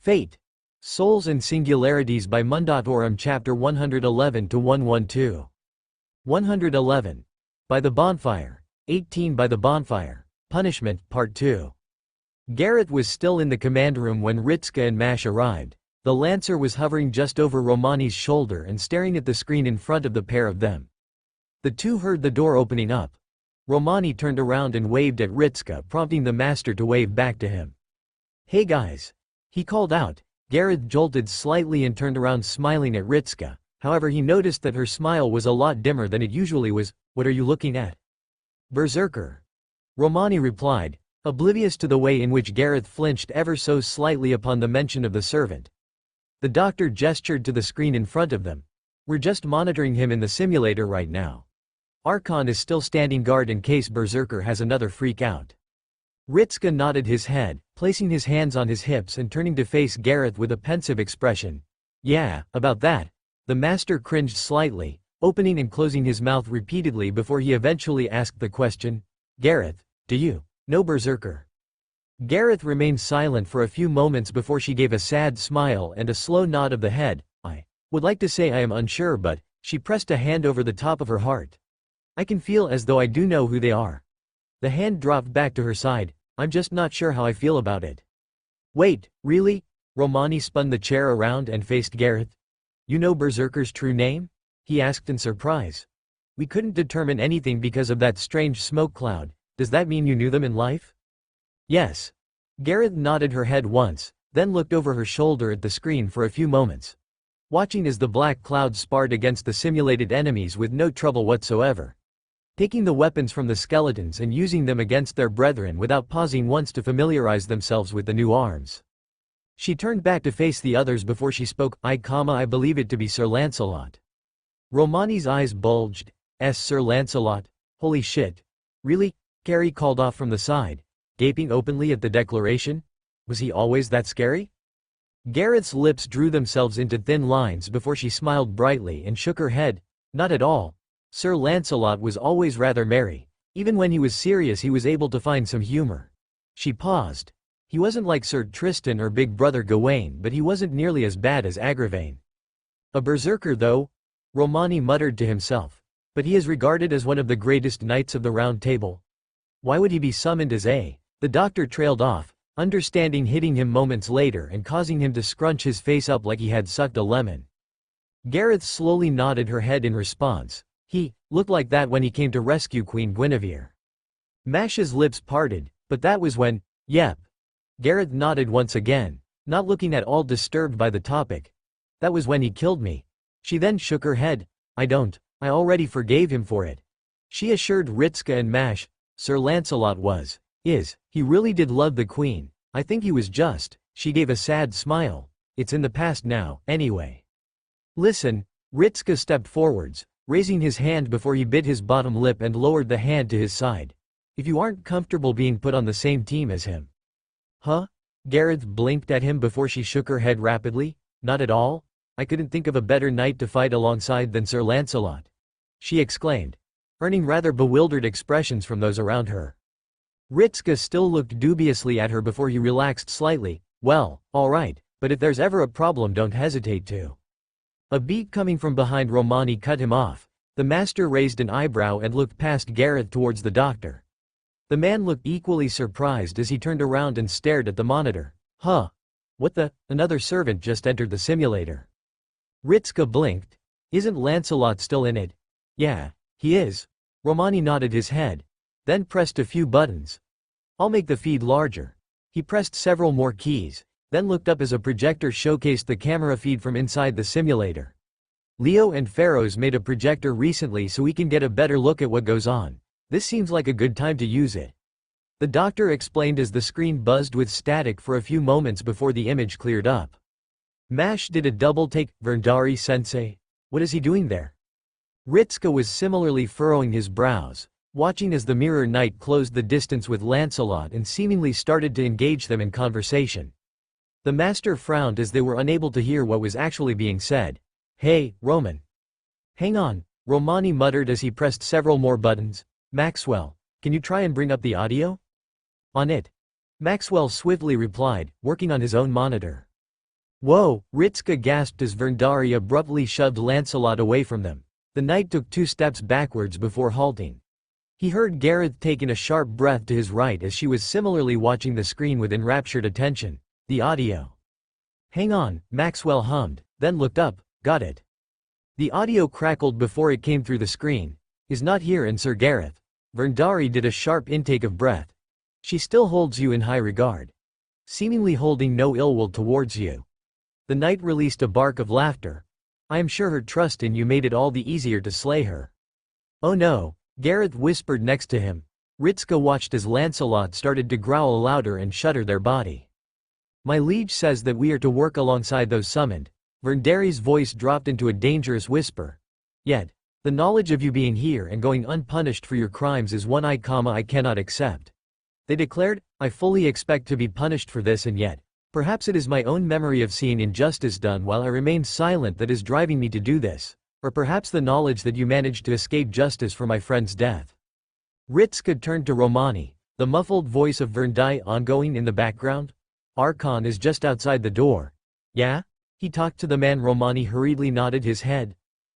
Fate. Souls and Singularities by Mundatorem Chapter 111 to 112. 111. By the Bonfire. 18 By the Bonfire. Punishment, Part 2. Gareth was still in the command room when Ritska and Mash arrived. The Lancer was hovering just over Romani's shoulder and staring at the screen in front of the pair of them. The two heard the door opening up. Romani turned around and waved at Ritska, prompting the master to wave back to him. "Hey guys," he called out. Gareth jolted slightly and turned around smiling at Ritska, however he noticed that her smile was a lot dimmer than it usually was. "What are you looking at?" "Berserker," Romani replied, oblivious to the way in which Gareth flinched ever so slightly upon the mention of the servant. The doctor gestured to the screen in front of them. "We're just monitoring him in the simulator right now. Archon is still standing guard in case Berserker has another freak out." Ritska nodded his head, placing his hands on his hips and turning to face Gareth with a pensive expression. "Yeah, about that." The master cringed slightly, opening and closing his mouth repeatedly before he eventually asked the question, "Gareth, do you know Berserker?" Gareth remained silent for a few moments before she gave a sad smile and a slow nod of the head. "I would like to say I am unsure, but..." She pressed a hand over the top of her heart. "I can feel as though I do know who they are." The hand dropped back to her side. "I'm just not sure how I feel about it." "Wait, really?" Romani spun the chair around and faced Gareth. "You know Berserker's true name?" he asked in surprise. "We couldn't determine anything because of that strange smoke cloud. Does that mean you knew them in life?" "Yes." Gareth nodded her head once, then looked over her shoulder at the screen for a few moments, watching as the black cloud sparred against the simulated enemies with no trouble whatsoever, taking the weapons from the skeletons and using them against their brethren without pausing once to familiarize themselves with the new arms. She turned back to face the others before she spoke. I believe it to be Sir Lancelot." Romani's eyes bulged. Sir Lancelot? Holy shit. Really?" Carrie called off from the side, gaping openly at the declaration. "Was he always that scary?" Gareth's lips drew themselves into thin lines before she smiled brightly and shook her head. "Not at all. Sir Lancelot was always rather merry. Even when he was serious he was able to find some humor." She paused. "He wasn't like Sir Tristan or Big Brother Gawain, but he wasn't nearly as bad as Agravain." "A berserker though?" Romani muttered to himself. "But he is regarded as one of the greatest knights of the Round Table. Why would he be summoned as a..." The doctor trailed off, understanding hitting him moments later and causing him to scrunch his face up like he had sucked a lemon. Gareth slowly nodded her head in response. "He looked like that when he came to rescue Queen Guinevere." Mash's lips parted, "But that was when..." "Yep." Gareth nodded once again, not looking at all disturbed by the topic. "That was when he killed me." She then shook her head. I already forgave him for it." She assured Ritska and Mash. "Sir Lancelot he really did love the queen. I think he was just..." She gave a sad smile. "It's in the past now, anyway." "Listen." Ritska stepped forwards, raising his hand before he bit his bottom lip and lowered the hand to his side. "If you aren't comfortable being put on the same team as him..." "Huh?" Gareth blinked at him before she shook her head rapidly. "Not at all. I couldn't think of a better knight to fight alongside than Sir Lancelot," she exclaimed, earning rather bewildered expressions from those around her. Ritska still looked dubiously at her before he relaxed slightly. "Well, alright, but if there's ever a problem don't hesitate to..." A beat coming from behind Romani cut him off. The master raised an eyebrow and looked past Gareth towards the doctor. The man looked equally surprised as he turned around and stared at the monitor. "Huh? What the..." Another servant just entered the simulator. Ritska blinked. "Isn't Lancelot still in it?" "Yeah, he is." Romani nodded his head, then pressed a few buttons. "I'll make the feed larger." He pressed several more keys, then looked up as a projector showcased the camera feed from inside the simulator. "Leo and Pharaoh's made a projector recently so we can get a better look at what goes on. This seems like a good time to use it," the doctor explained as the screen buzzed with static for a few moments before the image cleared up. Mash did a double take. "Verndari-sensei? What is he doing there?" Ritska was similarly furrowing his brows, watching as the mirror knight closed the distance with Lancelot and seemingly started to engage them in conversation. The master frowned as they were unable to hear what was actually being said. "Hey, Roman." "Hang on," Romani muttered as he pressed several more buttons. "Maxwell, can you try and bring up the audio?" "On it." Maxwell swiftly replied, working on his own monitor. Whoa! Ritska gasped as Verndari abruptly shoved Lancelot away from them. The knight took 2 steps backwards before halting. He heard Gareth taking a sharp breath to his right as she was similarly watching the screen with enraptured attention. The audio. Hang on, Maxwell hummed, then looked up. Got it. The audio crackled before it came through the screen. Is not here and Sir Gareth. Verndari did a sharp intake of breath. She still holds you in high regard. Seemingly holding no ill will towards you. The knight released a bark of laughter. I am sure her trust in you made it all the easier to slay her. Oh no, Gareth whispered next to him. Ritska watched as Lancelot started to growl louder and shudder their body. My liege says that we are to work alongside those summoned. Verndari's voice dropped into a dangerous whisper. Yet, the knowledge of you being here and going unpunished for your crimes is one I cannot accept. They declared, I fully expect to be punished for this and yet, perhaps it is my own memory of seeing injustice done while I remain silent that is driving me to do this, or perhaps the knowledge that you managed to escape justice for my friend's death. Ritska turned to Romani, the muffled voice of Verndai ongoing in the background. Archon is just outside the door. Yeah? He talked to the man. Romani hurriedly nodded his head.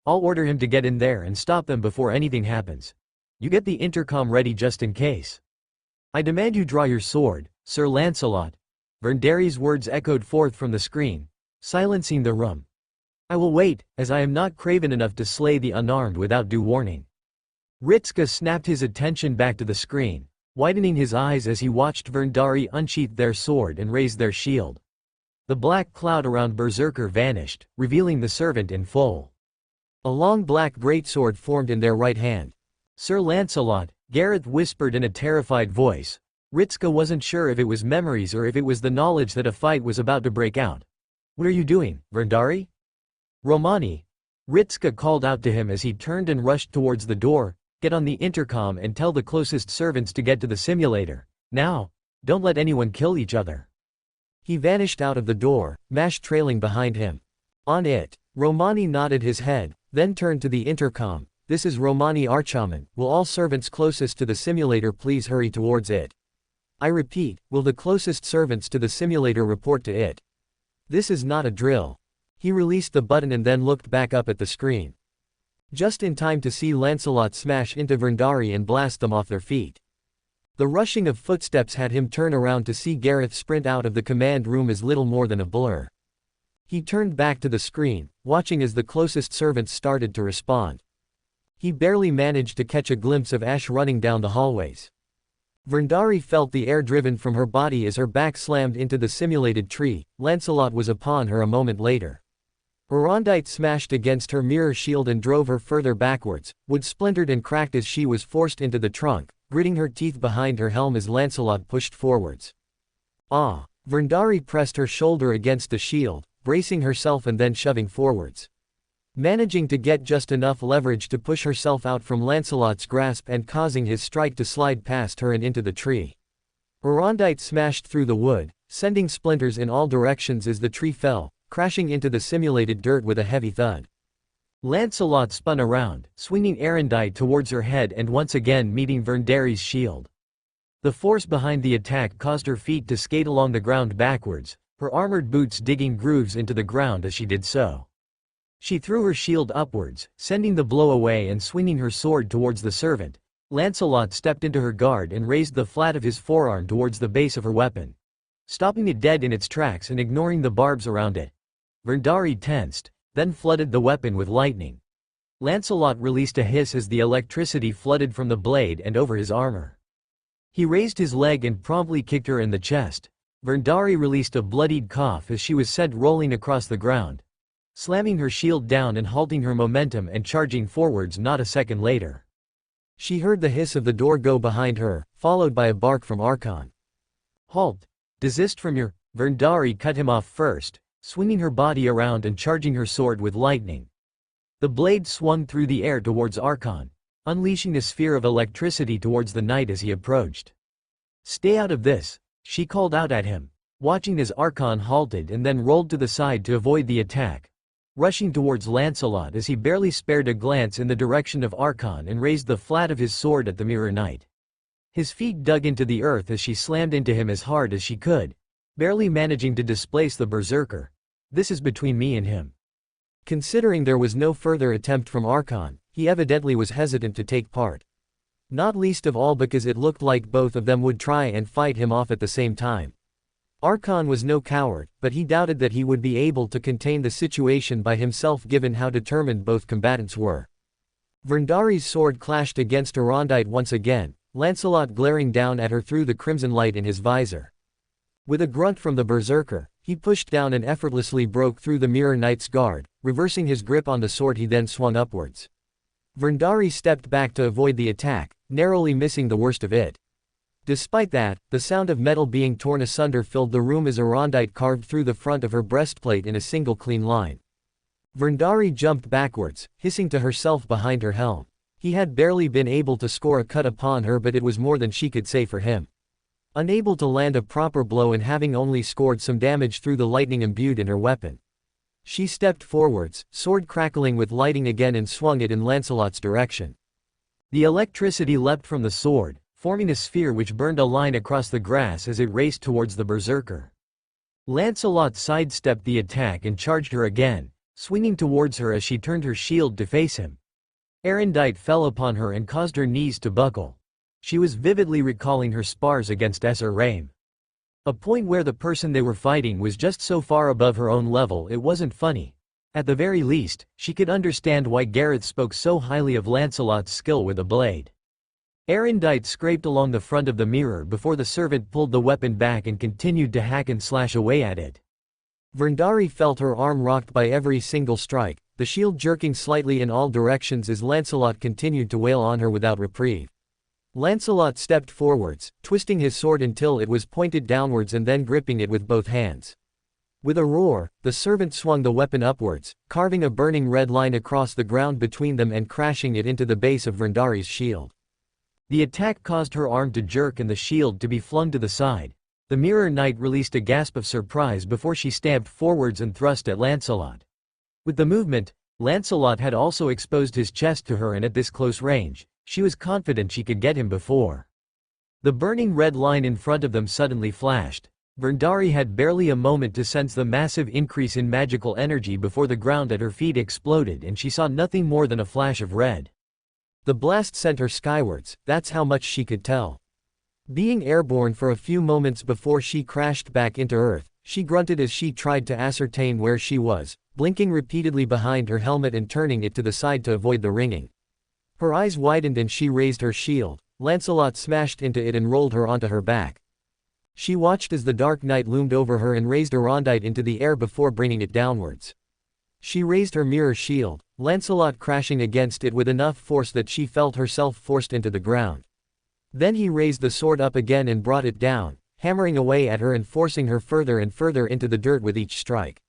I'll order him to get in there and stop them before anything happens. You get the intercom ready just in case. I demand you draw your sword, Sir Lancelot. Verndari's words echoed forth from the screen, silencing the room. I will wait, as I am not craven enough to slay the unarmed without due warning. Ritska snapped his attention back to the screen, widening his eyes as he watched Verndari unsheath their sword and raise their shield. The black cloud around Berserker vanished, revealing the servant in full. A long black greatsword formed in their right hand. Sir Lancelot, Gareth whispered in a terrified voice. Ritska wasn't sure if it was memories or if it was the knowledge that a fight was about to break out. What are you doing, Verndari? Romani. Ritska called out to him as he turned and rushed towards the door. Get on the intercom and tell the closest servants to get to the simulator. Now. Don't let anyone kill each other. He vanished out of the door, Mash trailing behind him. On it. Romani nodded his head, then turned to the intercom. This is Romani Archaman. Will all servants closest to the simulator please hurry towards it? I repeat, will the closest servants to the simulator report to it? This is not a drill. He released the button and then looked back up at the screen. Just in time to see Lancelot smash into Verndari and blast them off their feet. The rushing of footsteps had him turn around to see Gareth sprint out of the command room as little more than a blur. He turned back to the screen, watching as the closest servants started to respond. He barely managed to catch a glimpse of Ash running down the hallways. Verndari felt the air driven from her body as her back slammed into the simulated tree. Lancelot was upon her a moment later. Arondite smashed against her mirror shield and drove her further backwards. Wood splintered and cracked as she was forced into the trunk, gritting her teeth behind her helm as Lancelot pushed forwards. Ah! Verndari pressed her shoulder against the shield, bracing herself and then shoving forwards. Managing to get just enough leverage to push herself out from Lancelot's grasp and causing his strike to slide past her and into the tree. Arondite smashed through the wood, sending splinters in all directions as the tree fell, crashing into the simulated dirt with a heavy thud. Lancelot spun around, swinging Arondite towards her head and once again meeting Verndari's shield. The force behind the attack caused her feet to skate along the ground backwards, her armored boots digging grooves into the ground as she did so. She threw her shield upwards, sending the blow away and swinging her sword towards the servant. Lancelot stepped into her guard and raised the flat of his forearm towards the base of her weapon, stopping it dead in its tracks and ignoring the barbs around it. Verndari tensed, then flooded the weapon with lightning. Lancelot released a hiss as the electricity flooded from the blade and over his armor. He raised his leg and promptly kicked her in the chest. Verndari released a bloodied cough as she was sent rolling across the ground, slamming her shield down and halting her momentum and charging forwards not a second later. She heard the hiss of the door go behind her, followed by a bark from Archon. Halt! Desist from your... Verndari cut him off first, swinging her body around and charging her sword with lightning. The blade swung through the air towards Archon, unleashing a sphere of electricity towards the knight as he approached. Stay out of this, she called out at him, watching as Archon halted and then rolled to the side to avoid the attack, rushing towards Lancelot as he barely spared a glance in the direction of Archon and raised the flat of his sword at the mirror knight. His feet dug into the earth as she slammed into him as hard as she could, barely managing to displace the berserker. This is between me and him." Considering there was no further attempt from Archon, he evidently was hesitant to take part. Not least of all because it looked like both of them would try and fight him off at the same time. Archon was no coward, but he doubted that he would be able to contain the situation by himself given how determined both combatants were. Verndari's sword clashed against Arondite once again, Lancelot glaring down at her through the crimson light in his visor. With a grunt from the berserker, he pushed down and effortlessly broke through the Mirror Knight's guard, reversing his grip on the sword. He then swung upwards. Verndari stepped back to avoid the attack, narrowly missing the worst of it. Despite that, the sound of metal being torn asunder filled the room as Arondite carved through the front of her breastplate in a single clean line. Verndari jumped backwards, hissing to herself behind her helm. He had barely been able to score a cut upon her, but it was more than she could say for him. Unable to land a proper blow and having only scored some damage through the lightning imbued in her weapon, she stepped forwards, sword crackling with lighting again, and swung it in Lancelot's direction. The electricity leapt from the sword, forming a sphere which burned a line across the grass as it raced towards the berserker. Lancelot sidestepped the attack and charged her again, swinging towards her as she turned her shield to face him. Arondite fell upon her and caused her knees to buckle. She was vividly recalling her spars against Esser Raim. A point where the person they were fighting was just so far above her own level it wasn't funny. At the very least, she could understand why Gareth spoke so highly of Lancelot's skill with a blade. Arondite scraped along the front of the mirror before the servant pulled the weapon back and continued to hack and slash away at it. Verndari felt her arm rocked by every single strike, the shield jerking slightly in all directions as Lancelot continued to wail on her without reprieve. Lancelot stepped forwards, twisting his sword until it was pointed downwards and then gripping it with both hands. With a roar, the servant swung the weapon upwards, carving a burning red line across the ground between them and crashing it into the base of Verndari's shield. The attack caused her arm to jerk and the shield to be flung to the side. The Mirror Knight released a gasp of surprise before she stabbed forwards and thrust at Lancelot. With the movement, Lancelot had also exposed his chest to her, and at this close range, she was confident she could get him before. The burning red line in front of them suddenly flashed. Verndari had barely a moment to sense the massive increase in magical energy before the ground at her feet exploded and she saw nothing more than a flash of red. The blast sent her skywards, that's how much she could tell. Being airborne for a few moments before she crashed back into Earth, she grunted as she tried to ascertain where she was, blinking repeatedly behind her helmet and turning it to the side to avoid the ringing. Her eyes widened and she raised her shield. Lancelot smashed into it and rolled her onto her back. She watched as the Dark Knight loomed over her and raised Arondite into the air before bringing it downwards. She raised her mirror shield, Lancelot crashing against it with enough force that she felt herself forced into the ground. Then he raised the sword up again and brought it down, hammering away at her and forcing her further and further into the dirt with each strike.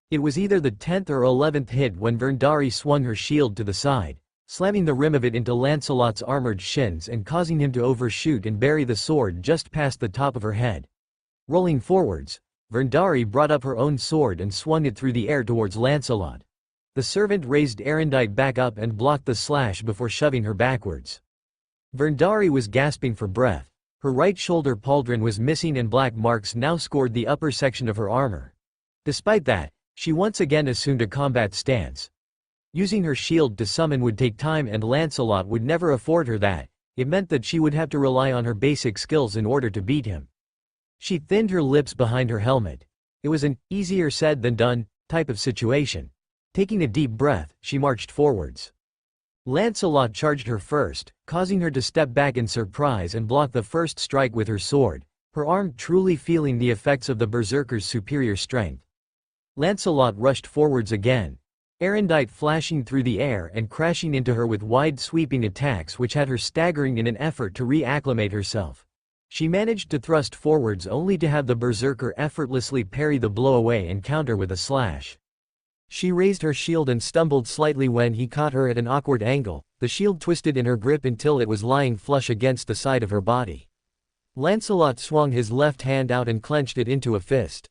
It was either the 10th or 11th hit when Verndari swung her shield to the side, slamming the rim of it into Lancelot's armored shins and causing him to overshoot and bury the sword just past the top of her head. Rolling forwards, Verndari brought up her own sword and swung it through the air towards Lancelot. The servant raised Arondite back up and blocked the slash before shoving her backwards. Verndari was gasping for breath. Her right shoulder pauldron was missing and black marks now scored the upper section of her armor. Despite that, she once again assumed a combat stance. Using her shield to summon would take time and Lancelot would never afford her that. It meant that she would have to rely on her basic skills in order to beat him. She thinned her lips behind her helmet. It was an easier said than done type of situation. Taking a deep breath, she marched forwards. Lancelot charged her first, causing her to step back in surprise and block the first strike with her sword, her arm truly feeling the effects of the berserker's superior strength. Lancelot rushed forwards again, Arondite flashing through the air and crashing into her with wide sweeping attacks which had her staggering in an effort to re-acclimate herself. She managed to thrust forwards only to have the berserker effortlessly parry the blow away and counter with a slash. She raised her shield and stumbled slightly when he caught her at an awkward angle. The shield twisted in her grip until it was lying flush against the side of her body. Lancelot swung his left hand out and clenched it into a fist.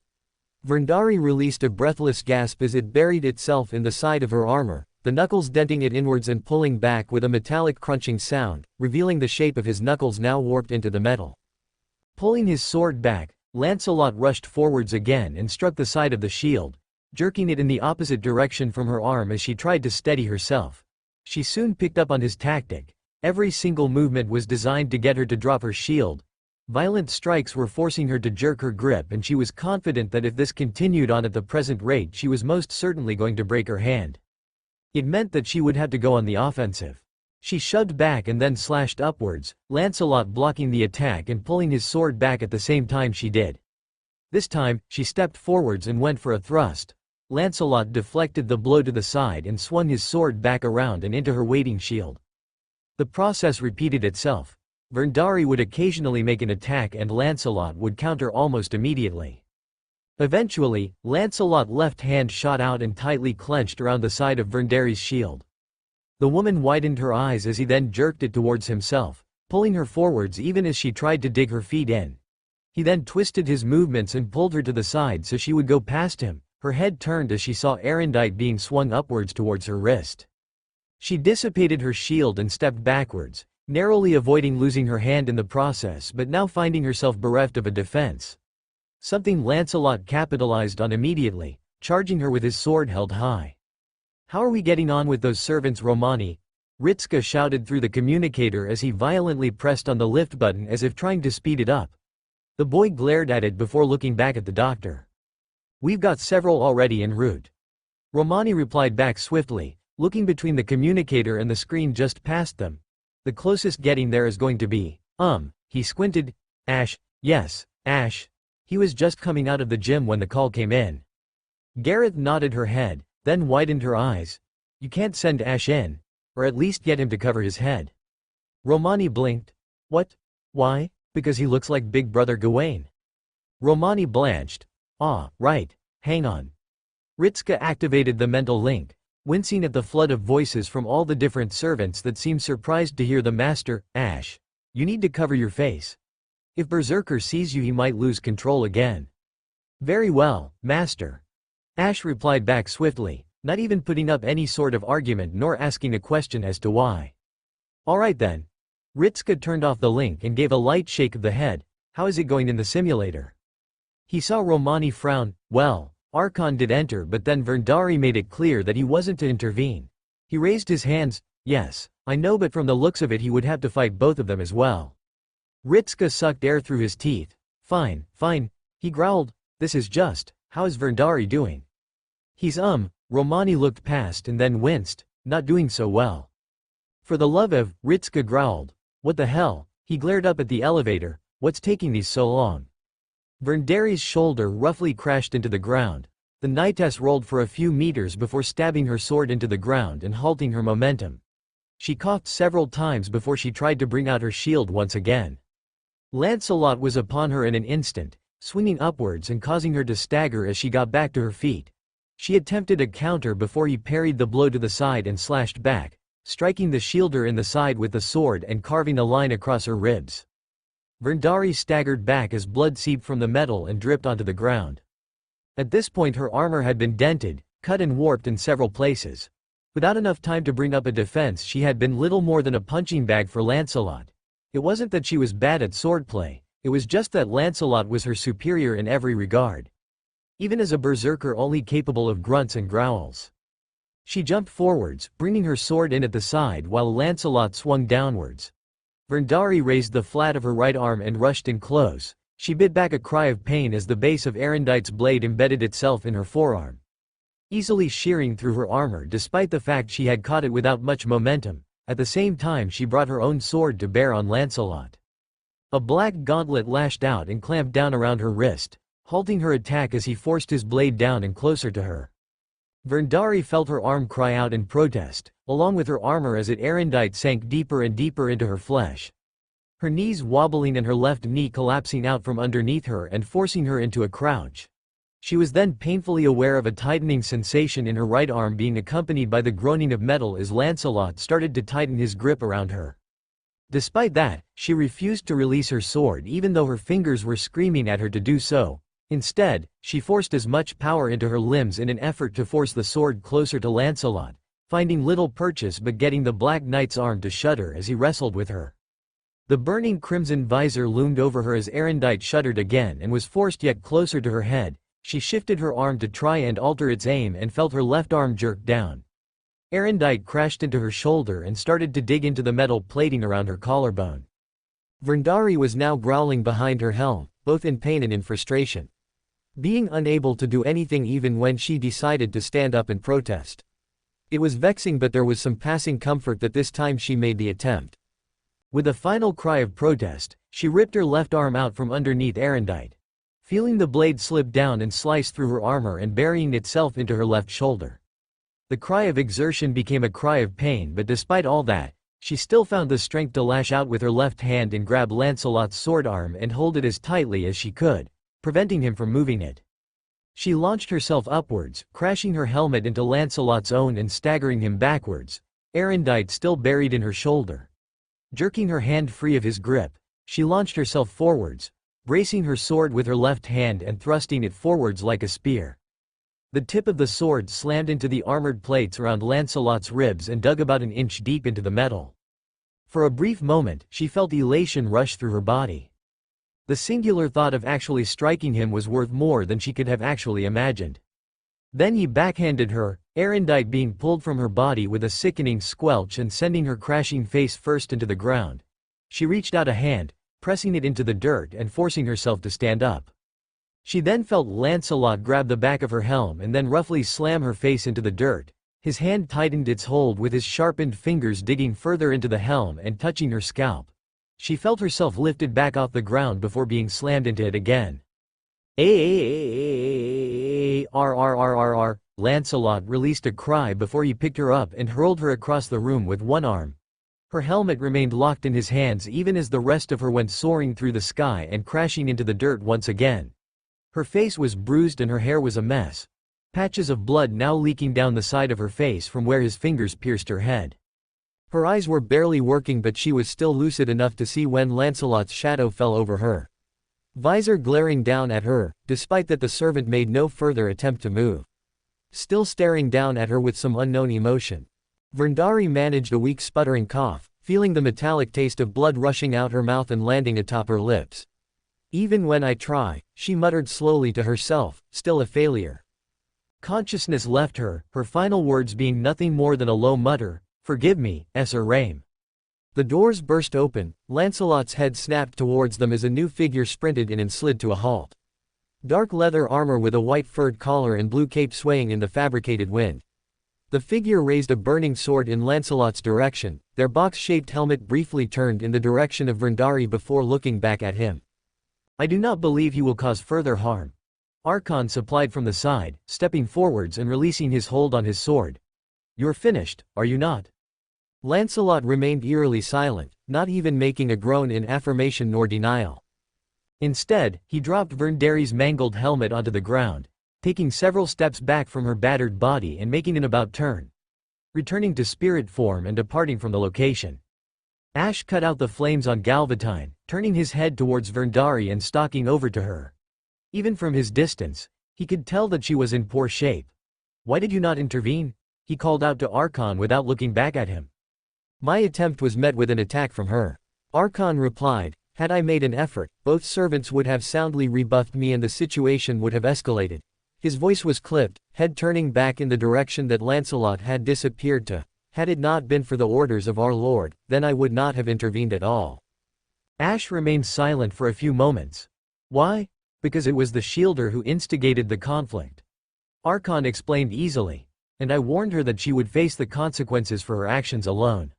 Verndari released a breathless gasp as it buried itself in the side of her armor, the knuckles denting it inwards and pulling back with a metallic crunching sound, revealing the shape of his knuckles now warped into the metal. Pulling his sword back, Lancelot rushed forwards again and struck the side of the shield, jerking it in the opposite direction from her arm as she tried to steady herself. She soon picked up on his tactic. Every single movement was designed to get her to drop her shield. Violent strikes were forcing her to jerk her grip, and she was confident that if this continued on at the present rate, she was most certainly going to break her hand. It meant that she would have to go on the offensive. She shoved back and then slashed upwards, Lancelot blocking the attack and pulling his sword back at the same time she did. This time, she stepped forwards and went for a thrust. Lancelot deflected the blow to the side and swung his sword back around and into her waiting shield. The process repeated itself. Verndari would occasionally make an attack and Lancelot would counter almost immediately. Eventually, Lancelot's left hand shot out and tightly clenched around the side of Verndari's shield. The woman widened her eyes as he then jerked it towards himself, pulling her forwards even as she tried to dig her feet in. He then twisted his movements and pulled her to the side so she would go past him. Her head turned as she saw Erendite being swung upwards towards her wrist. She dissipated her shield and stepped backwards, narrowly avoiding losing her hand in the process, but now finding herself bereft of a defense. Something Lancelot capitalized on immediately, charging her with his sword held high. "How are we getting on with those servants, Romani?" Ritska shouted through the communicator as he violently pressed on the lift button as if trying to speed it up. The boy glared at it before looking back at the doctor. "We've got several already en route." Romani replied back swiftly, looking between the communicator and the screen just past them. "The closest getting there is going to be, he squinted, Ash, yes, Ash. He was just coming out of the gym when the call came in." Gareth nodded her head, then widened her eyes. "You can't send Ash in, or at least get him to cover his head." Romani blinked. "What? Why? Because he looks like Big Brother Gawain." Romani blanched. "Ah, right, hang on." Ritska activated the mental link, wincing at the flood of voices from all the different servants that seemed surprised to hear the master. "Ash, you need to cover your face. If Berserker sees you, he might lose control again." "Very well, master." Ash replied back swiftly, not even putting up any sort of argument nor asking a question as to why. "All right then." Ritska turned off the link and gave a light shake of the head. "How is it going in the simulator?" He saw Romani frown. Well, Archon did enter, but then Verndari made it clear that he wasn't to intervene. He raised his hands. "Yes, I know, but from the looks of it he would have to fight both of them as well." Ritska sucked air through his teeth. Fine, he growled. "This is just, how is Verndari doing?" He's Romani looked past and then winced, "not doing so well." "For the love of," Ritska growled. "What the hell?" He glared up at the elevator. "What's taking these so long?" Verndari's shoulder roughly crashed into the ground. The knightess rolled for a few meters before stabbing her sword into the ground and halting her momentum. She coughed several times before she tried to bring out her shield once again. Lancelot was upon her in an instant, swinging upwards and causing her to stagger as she got back to her feet. She attempted a counter before he parried the blow to the side and slashed back, striking the shielder in the side with the sword and carving a line across her ribs. Verndari staggered back as blood seeped from the metal and dripped onto the ground. At this point her armor had been dented, cut and warped in several places. Without enough time to bring up a defense, she had been little more than a punching bag for Lancelot. It wasn't that she was bad at swordplay, it was just that Lancelot was her superior in every regard. Even as a berserker only capable of grunts and growls. She jumped forwards, bringing her sword in at the side while Lancelot swung downwards. Verndari raised the flat of her right arm and rushed in close. She bit back a cry of pain as the base of Erendite's blade embedded itself in her forearm, easily shearing through her armor despite the fact she had caught it without much momentum. At the same time she brought her own sword to bear on Lancelot. A black gauntlet lashed out and clamped down around her wrist, halting her attack as he forced his blade down and closer to her. Verndari felt her arm cry out in protest, along with her armor as Erendite sank deeper and deeper into her flesh. Her knees wobbling and her left knee collapsing out from underneath her and forcing her into a crouch. She was then painfully aware of a tightening sensation in her right arm being accompanied by the groaning of metal as Lancelot started to tighten his grip around her. Despite that, she refused to release her sword even though her fingers were screaming at her to do so. Instead, she forced as much power into her limbs in an effort to force the sword closer to Lancelot, finding little purchase but getting the Black Knight's arm to shudder as he wrestled with her. The burning crimson visor loomed over her as Erendite shuddered again and was forced yet closer to her head, She shifted her arm to try and alter its aim and felt her left arm jerk down. Erendite crashed into her shoulder and started to dig into the metal plating around her collarbone. Verndari was now growling behind her helm, both in pain and in frustration. Being unable to do anything even when she decided to stand up and protest. It was vexing, but there was some passing comfort that this time she made the attempt. With a final cry of protest, she ripped her left arm out from underneath Erendite, feeling the blade slip down and slice through her armor and burying itself into her left shoulder. The cry of exertion became a cry of pain, but despite all that, she still found the strength to lash out with her left hand and grab Lancelot's sword arm and hold it as tightly as she could, preventing him from moving it. She launched herself upwards, crashing her helmet into Lancelot's own and staggering him backwards, Erendite still buried in her shoulder. Jerking her hand free of his grip, she launched herself forwards, bracing her sword with her left hand and thrusting it forwards like a spear. The tip of the sword slammed into the armored plates around Lancelot's ribs and dug about an inch deep into the metal. For a brief moment, she felt elation rush through her body. The singular thought of actually striking him was worth more than she could have actually imagined. Then he backhanded her, Erendite being pulled from her body with a sickening squelch and sending her crashing face first into the ground. She reached out a hand, pressing it into the dirt and forcing herself to stand up. She then felt Lancelot grab the back of her helm and then roughly slam her face into the dirt. His hand tightened its hold with his sharpened fingers digging further into the helm and touching her scalp. She felt herself lifted back off the ground before being slammed into it again. Lancelot released a cry before he picked her up and hurled her across the room with one arm. Her helmet remained locked in his hands even as the rest of her went soaring through the sky and crashing into the dirt once again. Her face was bruised and her hair was a mess. Patches of blood now leaking down the side of her face from where his fingers pierced her head. Her eyes were barely working, but she was still lucid enough to see when Lancelot's shadow fell over her visor glaring down at her, despite that the servant made no further attempt to move. Still staring down at her with some unknown emotion, Verndari managed a weak sputtering cough, feeling the metallic taste of blood rushing out her mouth and landing atop her lips. "Even when I try," she muttered slowly to herself, still a failure. Consciousness left her, her final words being nothing more than a low mutter, "Forgive me, Sir Rame." The doors burst open, Lancelot's head snapped towards them as a new figure sprinted in and slid to a halt. Dark leather armor with a white furred collar and blue cape swaying in the fabricated wind. The figure raised a burning sword in Lancelot's direction, their box-shaped helmet briefly turned in the direction of Verndari before looking back at him. "I do not believe he will cause further harm," Archon supplied from the side, stepping forwards and releasing his hold on his sword. "You're finished, are you not?" Lancelot remained eerily silent, not even making a groan in affirmation nor denial. Instead, he dropped Verndari's mangled helmet onto the ground, taking several steps back from her battered body and making an about-turn, returning to spirit form and departing from the location. Ash cut out the flames on Galvatine, turning his head towards Verndari and stalking over to her. Even from his distance, he could tell that she was in poor shape. "Why did you not intervene?" he called out to Archon without looking back at him. "My attempt was met with an attack from her," Archon replied. "Had I made an effort, both servants would have soundly rebuffed me and the situation would have escalated." His voice was clipped, head turning back in the direction that Lancelot had disappeared to. "Had it not been for the orders of our Lord, then I would not have intervened at all." Ash remained silent for a few moments. "Why? Because it was the Shielder who instigated the conflict," Archon explained easily. "And I warned her that she would face the consequences for her actions alone."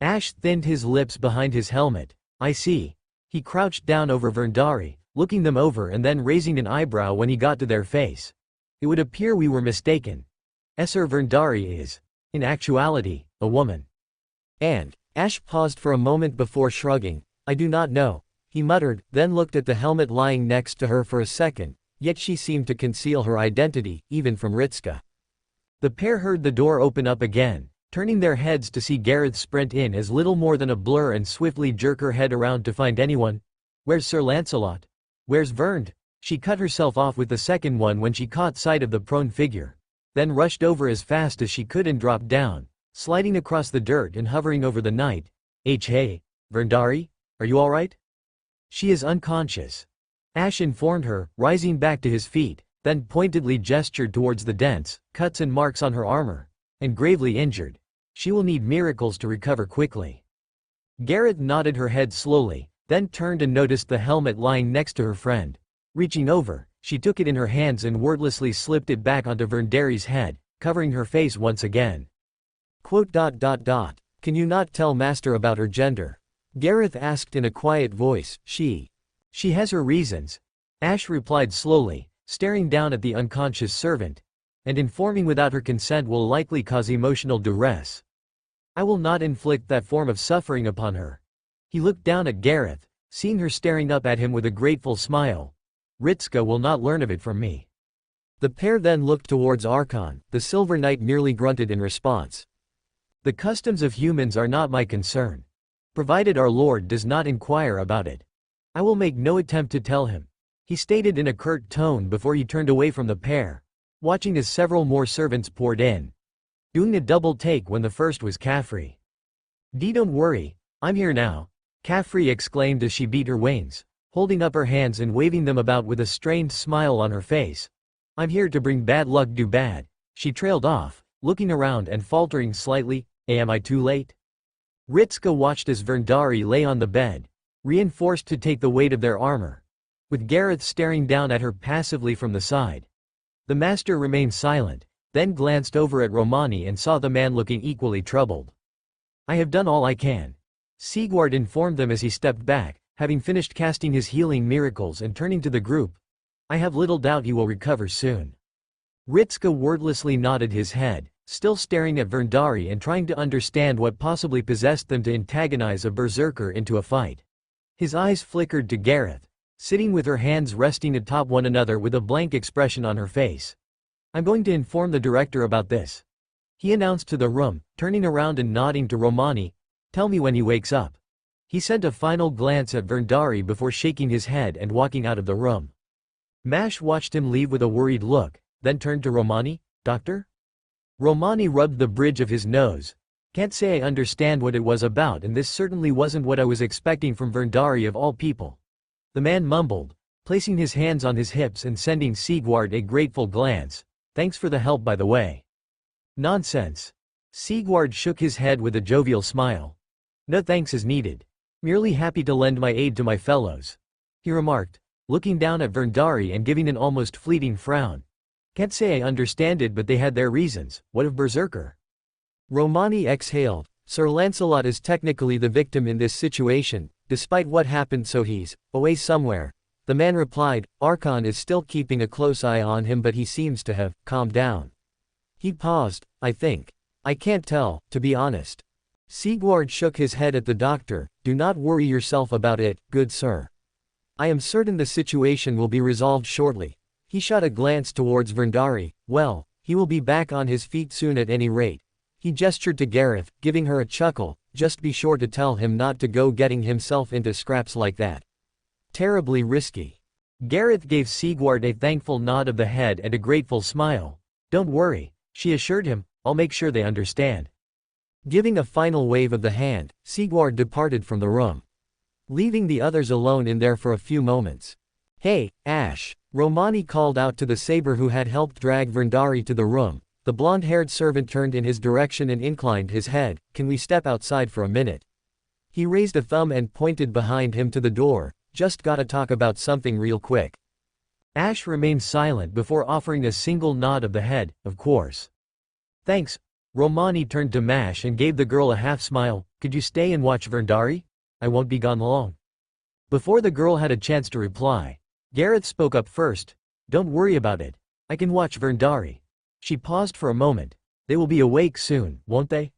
Ash thinned his lips behind his helmet. "I see." He crouched down over Verndari, looking them over and then raising an eyebrow when he got to their face. "It would appear we were mistaken. Sir Verndari is, in actuality, a woman." And Ash paused for a moment before shrugging. "I do not know," he muttered, then looked at the helmet lying next to her for a second, yet she seemed to conceal her identity, even from Ritska. The pair heard the door open up again, turning their heads to see Gareth sprint in as little more than a blur and swiftly jerk her head around to find anyone. "Where's Sir Lancelot? Where's Vernd?" She cut herself off with the second one when she caught sight of the prone figure, then rushed over as fast as she could and dropped down, sliding across the dirt and hovering over the night. Hey, Verndari, are you alright?" "She is unconscious," Ash informed her, rising back to his feet, then pointedly gestured towards the dents, cuts and marks on her armor. And gravely injured. She will need miracles to recover quickly. Gareth nodded her head slowly, then turned and noticed the helmet lying next to her friend. Reaching over, she took it in her hands and wordlessly slipped it back onto Verndari's head, covering her face once again. Can you not tell Master about her gender? Gareth asked in a quiet voice. She has her reasons. Ash replied slowly, staring down at the unconscious servant. And informing without her consent will likely cause emotional duress. I will not inflict that form of suffering upon her. He looked down at Gareth, seeing her staring up at him with a grateful smile. Ritska will not learn of it from me. The pair then looked towards Archon. The Silver Knight merely grunted in response. The customs of humans are not my concern. Provided our Lord does not inquire about it. I will make no attempt to tell him. He stated in a curt tone before he turned away from the pair. Watching as several more servants poured in. Doing a double take when the first was Caffrey. Don't worry, I'm here now, Caffrey exclaimed as she beat her wings, holding up her hands and waving them about with a strained smile on her face. I'm here to bring bad luck do bad. She trailed off, looking around and faltering slightly. Am I too late? Ritska watched as Verndari lay on the bed, reinforced to take the weight of their armor, with Gareth staring down at her passively from the side. The master remained silent, then glanced over at Romani and saw the man looking equally troubled. I have done all I can. Sigurd informed them as he stepped back, having finished casting his healing miracles and turning to the group. I have little doubt he will recover soon. Ritska wordlessly nodded his head, still staring at Verndari and trying to understand what possibly possessed them to antagonize a berserker into a fight. His eyes flickered to Gareth, sitting with her hands resting atop one another with a blank expression on her face. I'm going to inform the director about this, he announced to the room, turning around and nodding to Romani. Tell me when he wakes up. He sent a final glance at Verndari before shaking his head and walking out of the room. Mash watched him leave with a worried look, then turned to Romani. Doctor? Romani rubbed the bridge of his nose. Can't say I understand what it was about, and this certainly wasn't what I was expecting from Verndari of all people. The man mumbled, placing his hands on his hips and sending Sigurd a grateful glance. Thanks for the help, by the way. Nonsense. Sigurd shook his head with a jovial smile. No thanks is needed. Merely happy to lend my aid to my fellows, he remarked, looking down at Verndari and giving an almost fleeting frown. Can't say I understand it, but they had their reasons. What of Berserker? Romani exhaled. Sir Lancelot is technically the victim in this situation, despite what happened, so he's away somewhere. The man replied. Archon is still keeping a close eye on him, but he seems to have calmed down. He paused. I think. I can't tell, to be honest. Sigurd shook his head at the doctor. Do not worry yourself about it, good sir. I am certain the situation will be resolved shortly. He shot a glance towards Verndari. Well, he will be back on his feet soon at any rate. He gestured to Gareth, giving her a chuckle. Just be sure to tell him not to go getting himself into scraps like that. Terribly risky. Gareth gave Sigurd a thankful nod of the head and a grateful smile. Don't worry, she assured him, I'll make sure they understand. Giving a final wave of the hand, Sigurd departed from the room, leaving the others alone in there for a few moments. Hey, Ash, Romani called out to the saber who had helped drag Verndari to the room. The blonde-haired servant turned in his direction and inclined his head. Can we step outside for a minute? He raised a thumb and pointed behind him to the door. Just gotta talk about something real quick. Ash remained silent before offering a single nod of the head. Of course. Thanks. Romani turned to Mash and gave the girl a half smile. Could you stay and watch Verndari? I won't be gone long. Before the girl had a chance to reply, Gareth spoke up first. Don't worry about it. I can watch Verndari. She paused for a moment. They will be awake soon, won't they?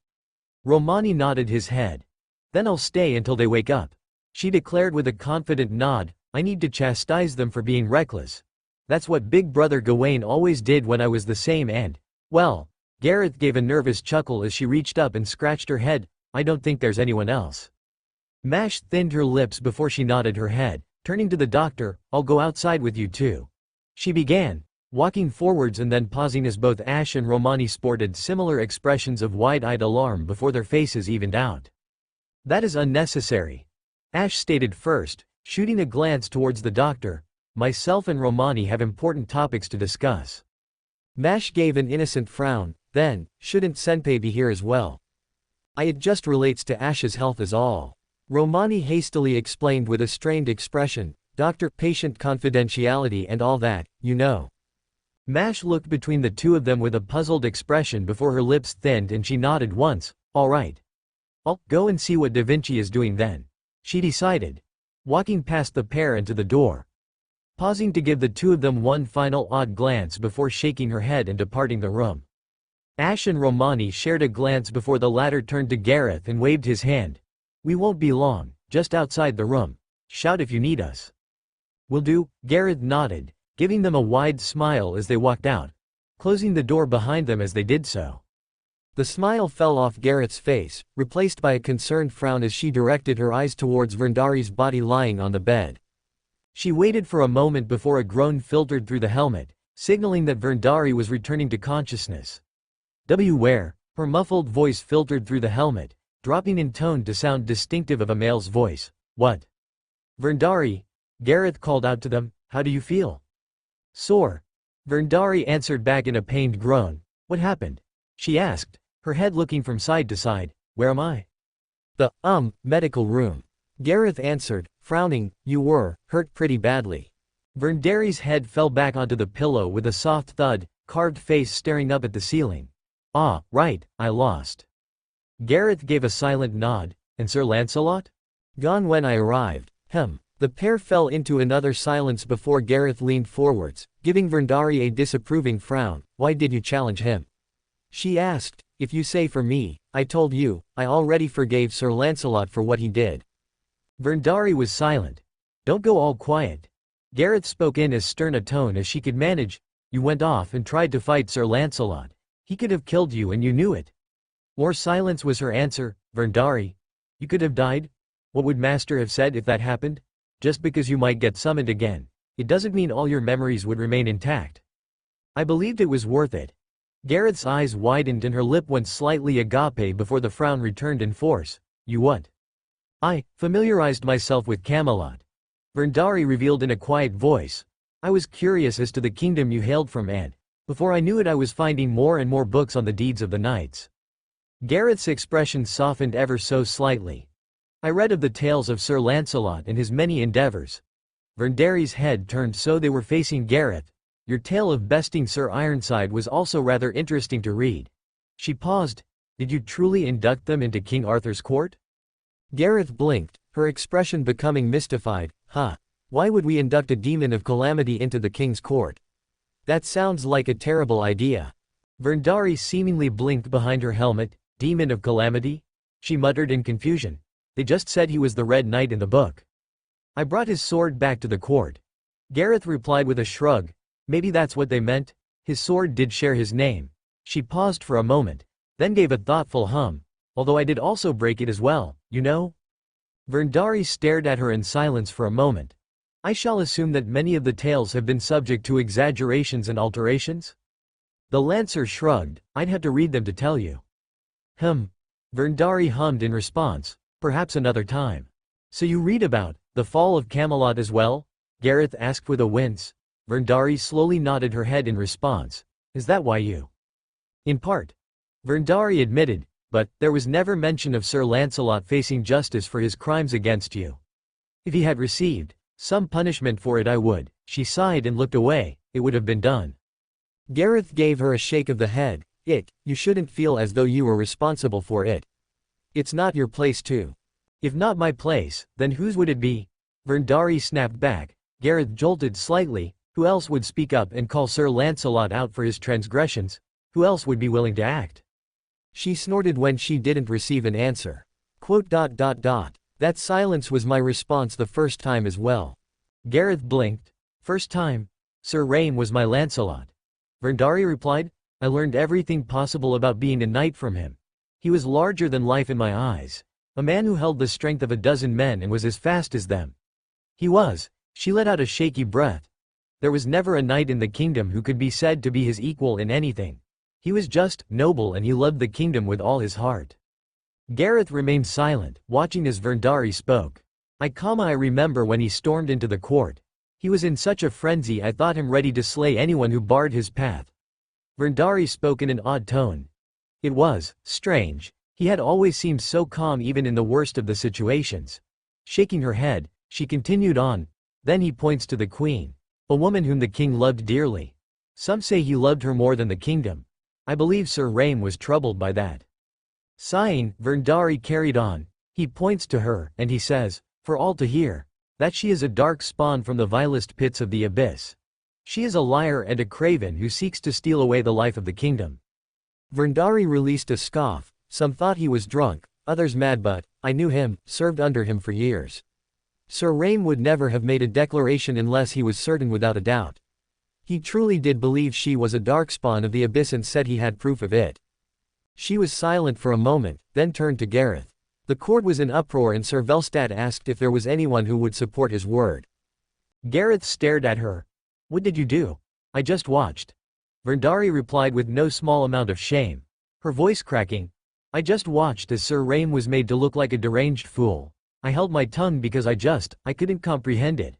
Romani nodded his head. Then I'll stay until they wake up, she declared with a confident nod. I need to chastise them for being reckless. That's what Big Brother Gawain always did when I was the same, and, well, Gareth gave a nervous chuckle as she reached up and scratched her head. I don't think there's anyone else. Mash thinned her lips before she nodded her head, turning to the doctor. I'll go outside with you too, she began, walking forwards and then pausing as both Ash and Romani sported similar expressions of wide-eyed alarm before their faces evened out. That is unnecessary, Ash stated first, shooting a glance towards the doctor. myself and Romani have important topics to discuss. Mash gave an innocent frown. Then, shouldn't Senpai be here as well? It just relates to Ash's health is all. Romani hastily explained with a strained expression, doctor-patient confidentiality and all that, you know. Mash looked between the two of them with a puzzled expression before her lips thinned and she nodded once. All right. I'll go and see what Da Vinci is doing then, she decided, walking past the pair and to the door, pausing to give the two of them one final odd glance before shaking her head and departing the room. Ash and Romani shared a glance before the latter turned to Gareth and waved his hand. We won't be long, just outside the room. Shout if you need us. Will do, Gareth nodded, giving them a wide smile as they walked out, closing the door behind them as they did so. The smile fell off Gareth's face, replaced by a concerned frown as she directed her eyes towards Verndari's body lying on the bed. She waited for a moment before a groan filtered through the helmet, signaling that Verndari was returning to consciousness. Where? Her muffled voice filtered through the helmet, dropping in tone to sound distinctive of a male's voice. What? Verndari, Gareth called out to them, how do you feel? Sore. Verndari answered back in a pained groan. What happened? She asked, her head looking from side to side. Where am I? The, medical room. Gareth answered, frowning, you were hurt pretty badly. Verndari's head fell back onto the pillow with a soft thud, carved face staring up at the ceiling. Ah, right, I lost. Gareth gave a silent nod. And Sir Lancelot? Gone when I arrived. The pair fell into another silence before Gareth leaned forwards, giving Verndari a disapproving frown. Why did you challenge him? She asked. If you say for me, I told you, I already forgave Sir Lancelot for what he did. Verndari was silent. Don't go all quiet. Gareth spoke in as stern a tone as she could manage. You went off and tried to fight Sir Lancelot. He could have killed you and you knew it. More silence was her answer. Verndari. You could have died? What would Master have said if that happened? Just because you might get summoned again, it doesn't mean all your memories would remain intact. I believed it was worth it. Gareth's eyes widened and her lip went slightly agape before the frown returned in force. You what? I familiarized myself with Camelot. Verndari revealed in a quiet voice. I was curious as to the kingdom you hailed from and, before I knew it I was finding more and more books on the deeds of the knights. Gareth's expression softened ever so slightly. I read of the tales of Sir Lancelot and his many endeavors. Verndari's head turned so they were facing Gareth. Your tale of besting Sir Ironside was also rather interesting to read. She paused. Did you truly induct them into King Arthur's court? Gareth blinked, her expression becoming mystified. Why would we induct a demon of calamity into the king's court? That sounds like a terrible idea. Verndari seemingly blinked behind her helmet. Demon of calamity? She muttered in confusion. They just said he was the Red Knight in the book. I brought his sword back to the court. Gareth replied with a shrug. Maybe that's what they meant. His sword did share his name. She paused for a moment, then gave a thoughtful hum. Although I did also break it as well, you know? Verndari stared at her in silence for a moment. I shall assume that many of the tales have been subject to exaggerations and alterations? The Lancer shrugged. I'd have to read them to tell you. Verndari hummed in response. Perhaps another time. So you read about the fall of Camelot as well? Gareth asked with a wince. Verndari slowly nodded her head in response. Is that why you? In part. Verndari admitted, but there was never mention of Sir Lancelot facing justice for his crimes against you. If he had received some punishment for it I would. She sighed and looked away. It would have been done. Gareth gave her a shake of the head. You shouldn't feel as though you were responsible for it. It's not your place to. If not my place, then whose would it be? Verndari snapped back. Gareth jolted slightly. Who else would speak up and call Sir Lancelot out for his transgressions? Who else would be willing to act? She snorted when she didn't receive an answer. That silence was my response the first time as well. Gareth blinked. First time? Sir Rame was my Lancelot. Verndari replied. I learned everything possible about being a knight from him. He was larger than life in my eyes. A man who held the strength of a dozen men and was as fast as them. He was. She let out a shaky breath. There was never a knight in the kingdom who could be said to be his equal in anything. He was just, noble and he loved the kingdom with all his heart. Gareth remained silent, watching as Verndari spoke. I remember when he stormed into the court. He was in such a frenzy I thought him ready to slay anyone who barred his path. Verndari spoke in an odd tone. It was strange. He had always seemed so calm even in the worst of the situations. Shaking her head, she continued on. Then he points to the queen, a woman whom the king loved dearly. Some say he loved her more than the kingdom. I believe Sir Rame was troubled by that. Sighing, Verndari carried on. He points to her, and he says, for all to hear, that she is a dark spawn from the vilest pits of the abyss. She is a liar and a craven who seeks to steal away the life of the kingdom. Verndari released a scoff. Some thought he was drunk, others mad, but I knew him, served under him for years. Sir Rame would never have made a declaration unless he was certain without a doubt. He truly did believe she was a darkspawn of the abyss and said he had proof of it. She was silent for a moment, then turned to Gareth. The court was in uproar and Sir Velstad asked if there was anyone who would support his word. Gareth stared at her. What did you do? I just watched. Verndari replied with no small amount of shame, her voice cracking. I just watched as Sir Rame was made to look like a deranged fool. I held my tongue because I couldn't comprehend it.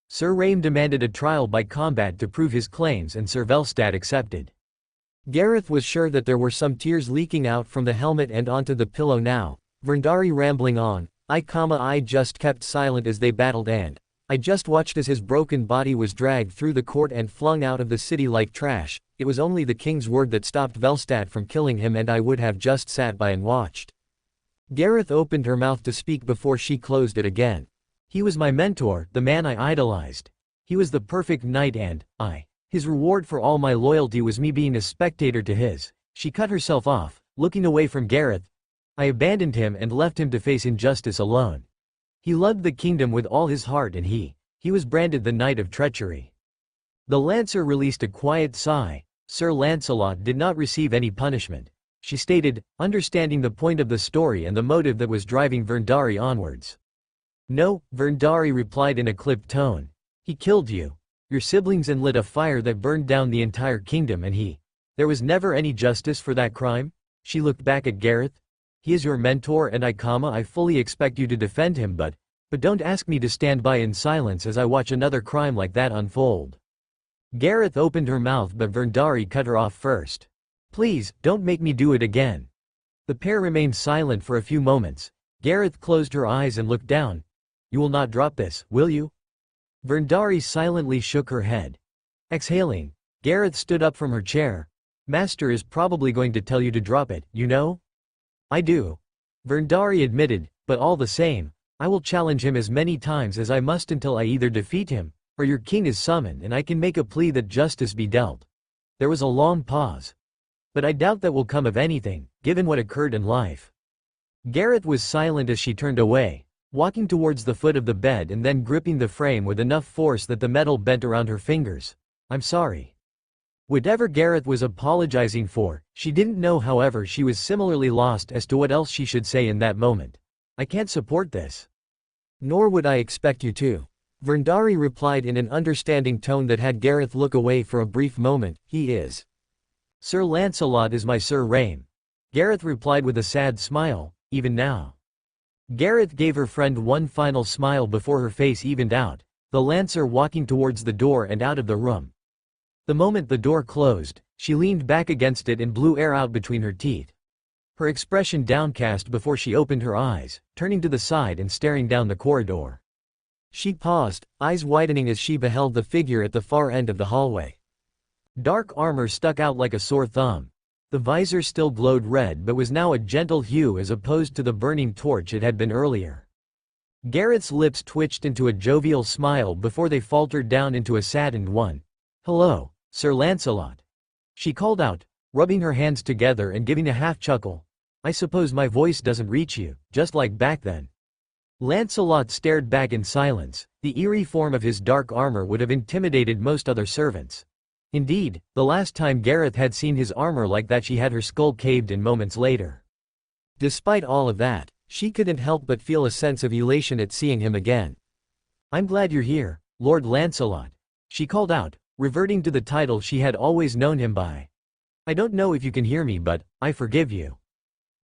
Sir Rame demanded a trial by combat to prove his claims and Sir Velstad accepted. Gareth was sure that there were some tears leaking out from the helmet and onto the pillow now. Verndari rambling on, I just kept silent as they battled and I just watched as his broken body was dragged through the court and flung out of the city like trash. It was only the king's word that stopped Velstad from killing him and I would have just sat by and watched. Gareth opened her mouth to speak before she closed it again. He was my mentor, the man I idolized. He was the perfect knight and his reward for all my loyalty was me being a spectator to his. She cut herself off, looking away from Gareth. I abandoned him and left him to face injustice alone. He loved the kingdom with all his heart and he was branded the Knight of Treachery. The Lancer released a quiet sigh. Sir Lancelot did not receive any punishment. She stated, understanding the point of the story and the motive that was driving Verndari onwards. No, Verndari replied in a clipped tone. He killed you, your siblings and lit a fire that burned down the entire kingdom and there was never any justice for that crime? She looked back at Gareth. He is your mentor and I fully expect you to defend him but don't ask me to stand by in silence as I watch another crime like that unfold. Gareth opened her mouth but Verndari cut her off first. Please, don't make me do it again. The pair remained silent for a few moments. Gareth closed her eyes and looked down. You will not drop this, will you? Verndari silently shook her head. Exhaling, Gareth stood up from her chair. Master is probably going to tell you to drop it, you know? I do. Verndari admitted, but all the same, I will challenge him as many times as I must until I either defeat him, or your king is summoned and I can make a plea that justice be dealt. There was a long pause. But I doubt that will come of anything, given what occurred in life. Gareth was silent as she turned away, walking towards the foot of the bed and then gripping the frame with enough force that the metal bent around her fingers. I'm sorry. Whatever Gareth was apologizing for, she didn't know. However, she was similarly lost as to what else she should say in that moment. I can't support this. Nor would I expect you to. Verndari replied in an understanding tone that had Gareth look away for a brief moment. He is. Sir Lancelot is my Sir Rame. Gareth replied with a sad smile, even now. Gareth gave her friend one final smile before her face evened out, the Lancer walking towards the door and out of the room. The moment the door closed, she leaned back against it and blew air out between her teeth. Her expression downcast before she opened her eyes, turning to the side and staring down the corridor. She paused, eyes widening as she beheld the figure at the far end of the hallway. Dark armor stuck out like a sore thumb. The visor still glowed red but was now a gentle hue as opposed to the burning torch it had been earlier. Gareth's lips twitched into a jovial smile before they faltered down into a saddened one. Hello, Sir Lancelot. She called out, rubbing her hands together and giving a half-chuckle. I suppose my voice doesn't reach you, just like back then. Lancelot stared back in silence. The eerie form of his dark armor would have intimidated most other servants. Indeed, the last time Gareth had seen his armor like that she had her skull caved in moments later. Despite all of that, she couldn't help but feel a sense of elation at seeing him again. I'm glad you're here, Lord Lancelot. She called out, reverting to the title she had always known him by. I don't know if you can hear me but, I forgive you.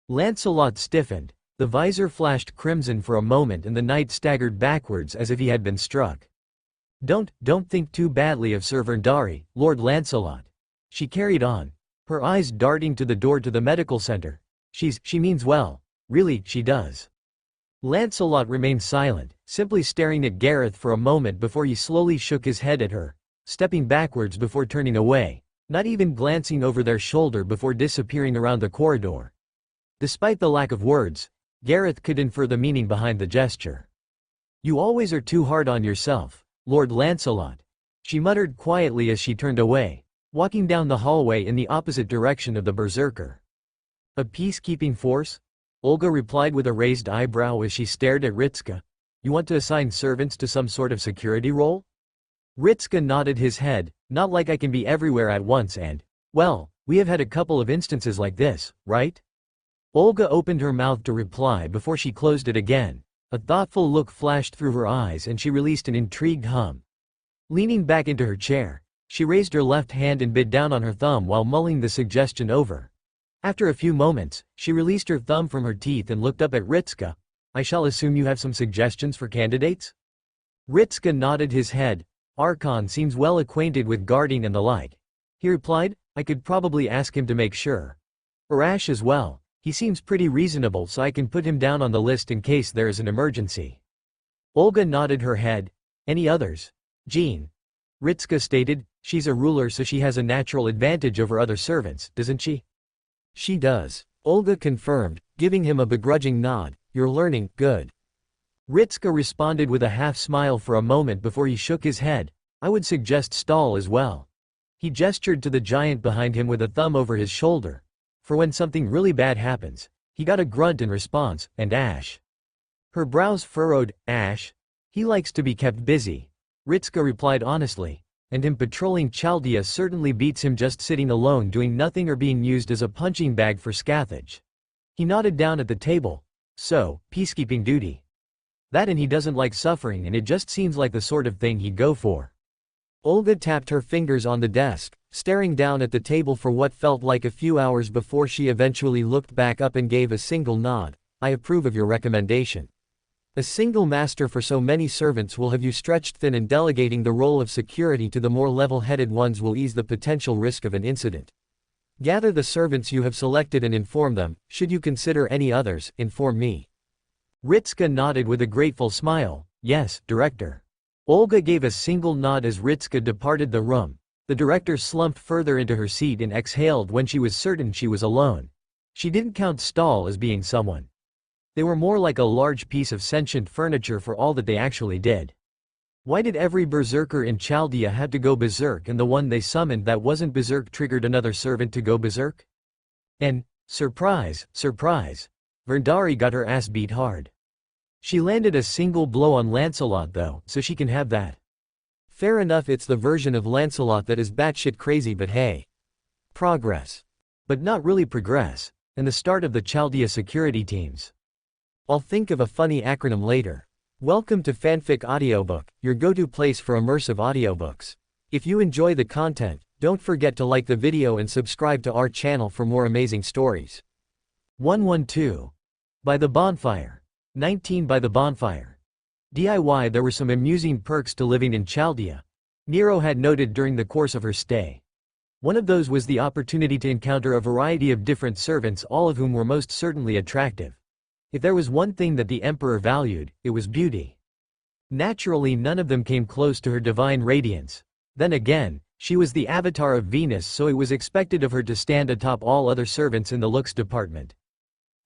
Lancelot stiffened. The visor flashed crimson for a moment and the knight staggered backwards as if he had been struck. Don't think too badly of Sir Verndari, Lord Lancelot. She carried on, her eyes darting to the door to the medical center. She means well. Really, she does. Lancelot remained silent, simply staring at Gareth for a moment before he slowly shook his head at her, stepping backwards before turning away, not even glancing over their shoulder before disappearing around the corridor. Despite the lack of words, Gareth could infer the meaning behind the gesture. You always are too hard on yourself, Lord Lancelot, she muttered quietly as she turned away, walking down the hallway in the opposite direction of the berserker. A peacekeeping force? Olga replied with a raised eyebrow as she stared at Ritska. You want to assign servants to some sort of security role? Ritska nodded his head, not like I can be everywhere at once and, well, we have had a couple of instances like this, right? Olga opened her mouth to reply before she closed it again. A thoughtful look flashed through her eyes and she released an intrigued hum. Leaning back into her chair, she raised her left hand and bit down on her thumb while mulling the suggestion over. After a few moments, she released her thumb from her teeth and looked up at Ritska. I shall assume you have some suggestions for candidates? Ritska nodded his head. Archon seems well acquainted with guarding and the like. He replied, I could probably ask him to make sure. Arash as well. He seems pretty reasonable so I can put him down on the list in case there is an emergency. Olga nodded her head. Any others? Jean. Ritska stated, she's a ruler so she has a natural advantage over other servants, doesn't she? She does. Olga confirmed, giving him a begrudging nod. You're learning, good. Ritska responded with a half-smile for a moment before he shook his head. I would suggest Stahl as well. He gestured to the giant behind him with a thumb over his shoulder. For when something really bad happens, he got a grunt in response, and Ash. Her brows furrowed. Ash? He likes to be kept busy. Ritska replied honestly. And him patrolling Chaldea certainly beats him just sitting alone doing nothing or being used as a punching bag for Scathach. He nodded down at the table. So, peacekeeping duty. That and he doesn't like suffering and it just seems like the sort of thing he'd go for. Olga tapped her fingers on the desk, staring down at the table for what felt like a few hours before she eventually looked back up and gave a single nod. I approve of your recommendation. A single master for so many servants will have you stretched thin, and delegating the role of security to the more level-headed ones will ease the potential risk of an incident. Gather the servants you have selected and inform them. Should you consider any others, inform me. Ritska nodded with a grateful smile. Yes, Director. Olga gave a single nod as Ritska departed the room. The director slumped further into her seat and exhaled when she was certain she was alone. She didn't count Stahl as being someone. They were more like a large piece of sentient furniture for all that they actually did. Why did every berserker in Chaldea have to go berserk and the one they summoned that wasn't berserk triggered another servant to go berserk? And, surprise, surprise, Verndari got her ass beat hard. She landed a single blow on Lancelot though, so she can have that. Fair enough, it's the version of Lancelot that is batshit crazy, but hey. Progress. But not really progress, and the start of the Chaldea security teams. I'll think of a funny acronym later. Welcome to Fanfic Audiobook, your go-to place for immersive audiobooks. If you enjoy the content, don't forget to like the video and subscribe to our channel for more amazing stories. 112. By the Bonfire. 19 By the Bonfire. DIY. There were some amusing perks to living in Chaldea. Nero had noted during the course of her stay. One of those was the opportunity to encounter a variety of different servants, all of whom were most certainly attractive. If there was one thing that the Emperor valued, it was beauty. Naturally, none of them came close to her divine radiance. Then again, she was the avatar of Venus, so it was expected of her to stand atop all other servants in the looks department.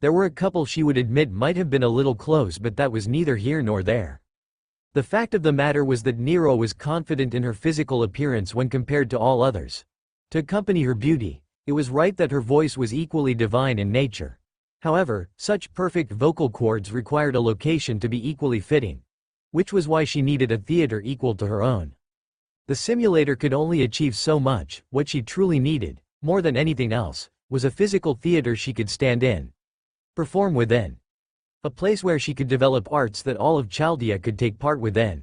There were a couple she would admit might have been a little close, but that was neither here nor there. The fact of the matter was that Nero was confident in her physical appearance when compared to all others. To accompany her beauty, it was right that her voice was equally divine in nature. However, such perfect vocal cords required a location to be equally fitting. Which was why she needed a theater equal to her own. The simulator could only achieve so much. What she truly needed, more than anything else, was a physical theater she could stand in. Perform within. A place where she could develop arts that all of Chaldea could take part within.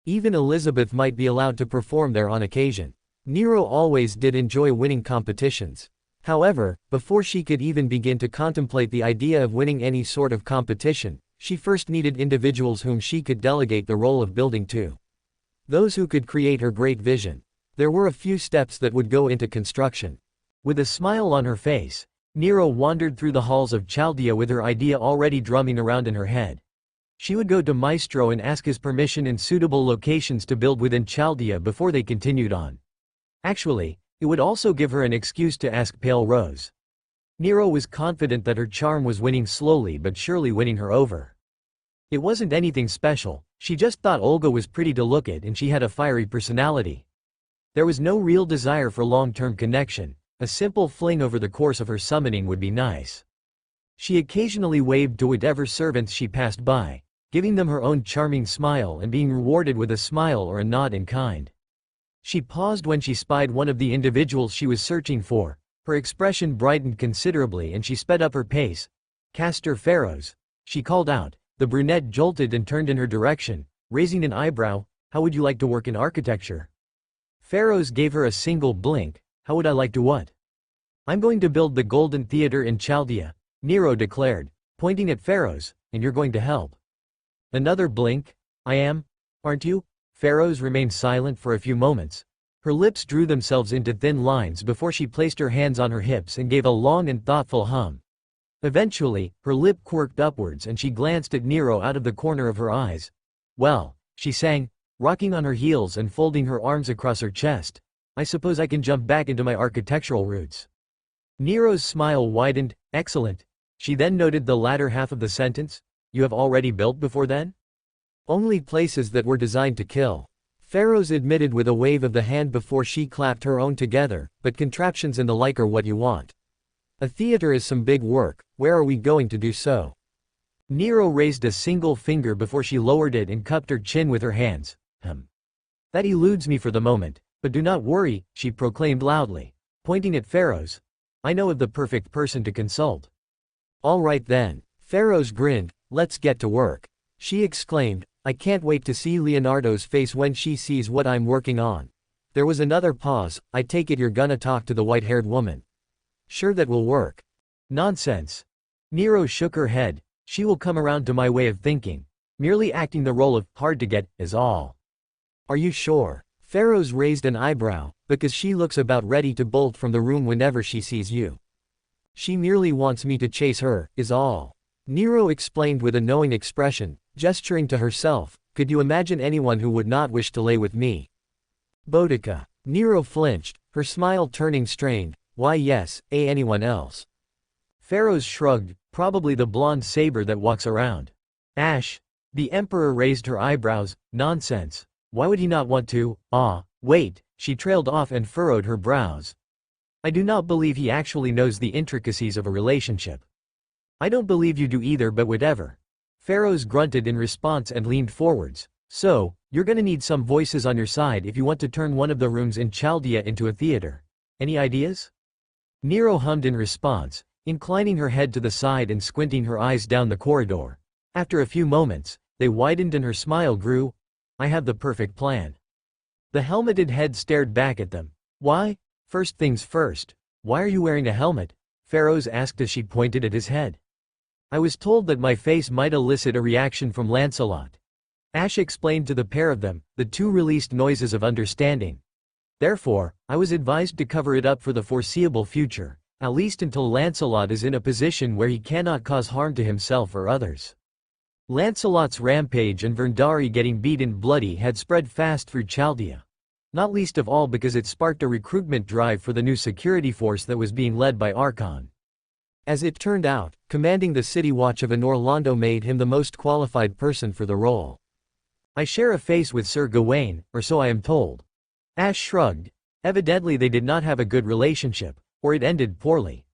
Even Elizabeth might be allowed to perform there on occasion. Nero always did enjoy winning competitions. However, before she could even begin to contemplate the idea of winning any sort of competition, she first needed individuals whom she could delegate the role of building to. Those who could create her great vision. There were a few steps that would go into construction. With a smile on her face, Nero wandered through the halls of Chaldea with her idea already drumming around in her head. She would go to Maestro and ask his permission in suitable locations to build within Chaldea before they continued on. Actually, it would also give her an excuse to ask Pale Rose. Nero was confident that her charm was winning slowly but surely winning her over. It wasn't anything special, she just thought Olga was pretty to look at and she had a fiery personality. There was no real desire for long-term connection, a simple fling over the course of her summoning would be nice. She occasionally waved to whatever servants she passed by, giving them her own charming smile and being rewarded with a smile or a nod in kind. She paused when she spied one of the individuals she was searching for, her expression brightened considerably and she sped up her pace. "Castor Pharaohs," she called out. The brunette jolted and turned in her direction, raising an eyebrow. "How would you like to work in architecture?" Pharaohs gave her a single blink. "How would I like to what?" "I'm going to build the Golden Theater in Chaldea," Nero declared, pointing at Pharaohs, "and you're going to help." Another blink. "I am, aren't you?" Pharaohs remained silent for a few moments. Her lips drew themselves into thin lines before she placed her hands on her hips and gave a long and thoughtful hum. Eventually, her lip quirked upwards and she glanced at Nero out of the corner of her eyes. "Well," she sang, rocking on her heels and folding her arms across her chest, "I suppose I can jump back into my architectural roots." Nero's smile widened. "Excellent." She then noted the latter half of the sentence. "You have already built before then?" "Only places that were designed to kill," Pharaohs admitted with a wave of the hand before she clapped her own together, "but contraptions and the like are what you want. A theater is some big work, where are we going to do so?" Nero raised a single finger before she lowered it and cupped her chin with her hands. That eludes me for the moment, but do not worry," she proclaimed loudly, pointing at Pharaohs. "I know of the perfect person to consult." "All right then." Pharaohs grinned. "Let's get to work." She exclaimed, "I can't wait to see Leonardo's face when she sees what I'm working on." There was another pause. "I take it you're gonna talk to the white-haired woman." "Sure, that will work." "Nonsense." Nero shook her head. "She will come around to my way of thinking. Merely acting the role of hard to get is all." "Are you sure?" Pharaohs raised an eyebrow, "because she looks about ready to bolt from the room whenever she sees you." "She merely wants me to chase her, is all." Nero explained with a knowing expression, gesturing to herself. "Could you imagine anyone who would not wish to lay with me?" "Boudica." Nero flinched, her smile turning strained. "Why yes, anyone else." Pharaohs shrugged. "Probably the blonde saber that walks around." "Ash." The emperor raised her eyebrows. "Nonsense. Why would he not want to?" Wait," she trailed off and furrowed her brows. "I do not believe he actually knows the intricacies of a relationship." "I don't believe you do either, but whatever." Pharaohs grunted in response and leaned forwards. "So, you're gonna need some voices on your side if you want to turn one of the rooms in Chaldea into a theater. Any ideas?" Nero hummed in response, inclining her head to the side and squinting her eyes down the corridor. After a few moments, they widened and her smile grew. "I have the perfect plan." The helmeted head stared back at them. "Why? First things first, why are you wearing a helmet?" Pharaohs asked as she pointed at his head. "I was told that my face might elicit a reaction from Lancelot." Ash explained to the pair of them. The two released noises of understanding. "Therefore, I was advised to cover it up for the foreseeable future, at least until Lancelot is in a position where he cannot cause harm to himself or others." Lancelot's rampage and Verndari getting beaten bloody had spread fast through Chaldea. Not least of all because it sparked a recruitment drive for the new security force that was being led by Archon. As it turned out, commanding the city watch of Orlando made him the most qualified person for the role. "I share a face with Sir Gawain, or so I am told." Ash shrugged. Evidently they did not have a good relationship, or it ended poorly.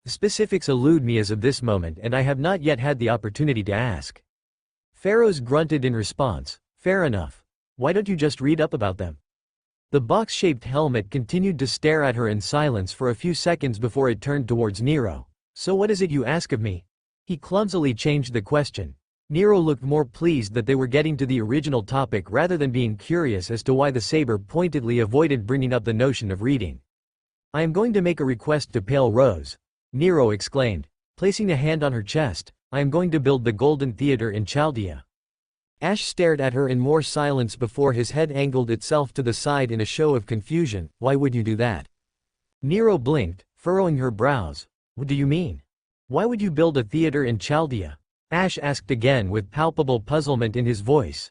The specifics elude me as of this moment and I have not yet had the opportunity to ask. Pharaohs grunted in response. "Fair enough. Why don't you just read up about them?" The box-shaped helmet continued to stare at her in silence for a few seconds before it turned towards Nero. "So what is it you ask of me?" He clumsily changed the question. Nero looked more pleased that they were getting to the original topic rather than being curious as to why the saber pointedly avoided bringing up the notion of reading. "I am going to make a request to Pale Rose," Nero exclaimed, placing a hand on her chest. "I am going to build the Golden Theater in Chaldea." Ash stared at her in more silence before his head angled itself to the side in a show of confusion. Why would you do that? Nero blinked, furrowing her brows. What do you mean? Why would you build a theater in Chaldea? Ash asked again with palpable puzzlement in his voice.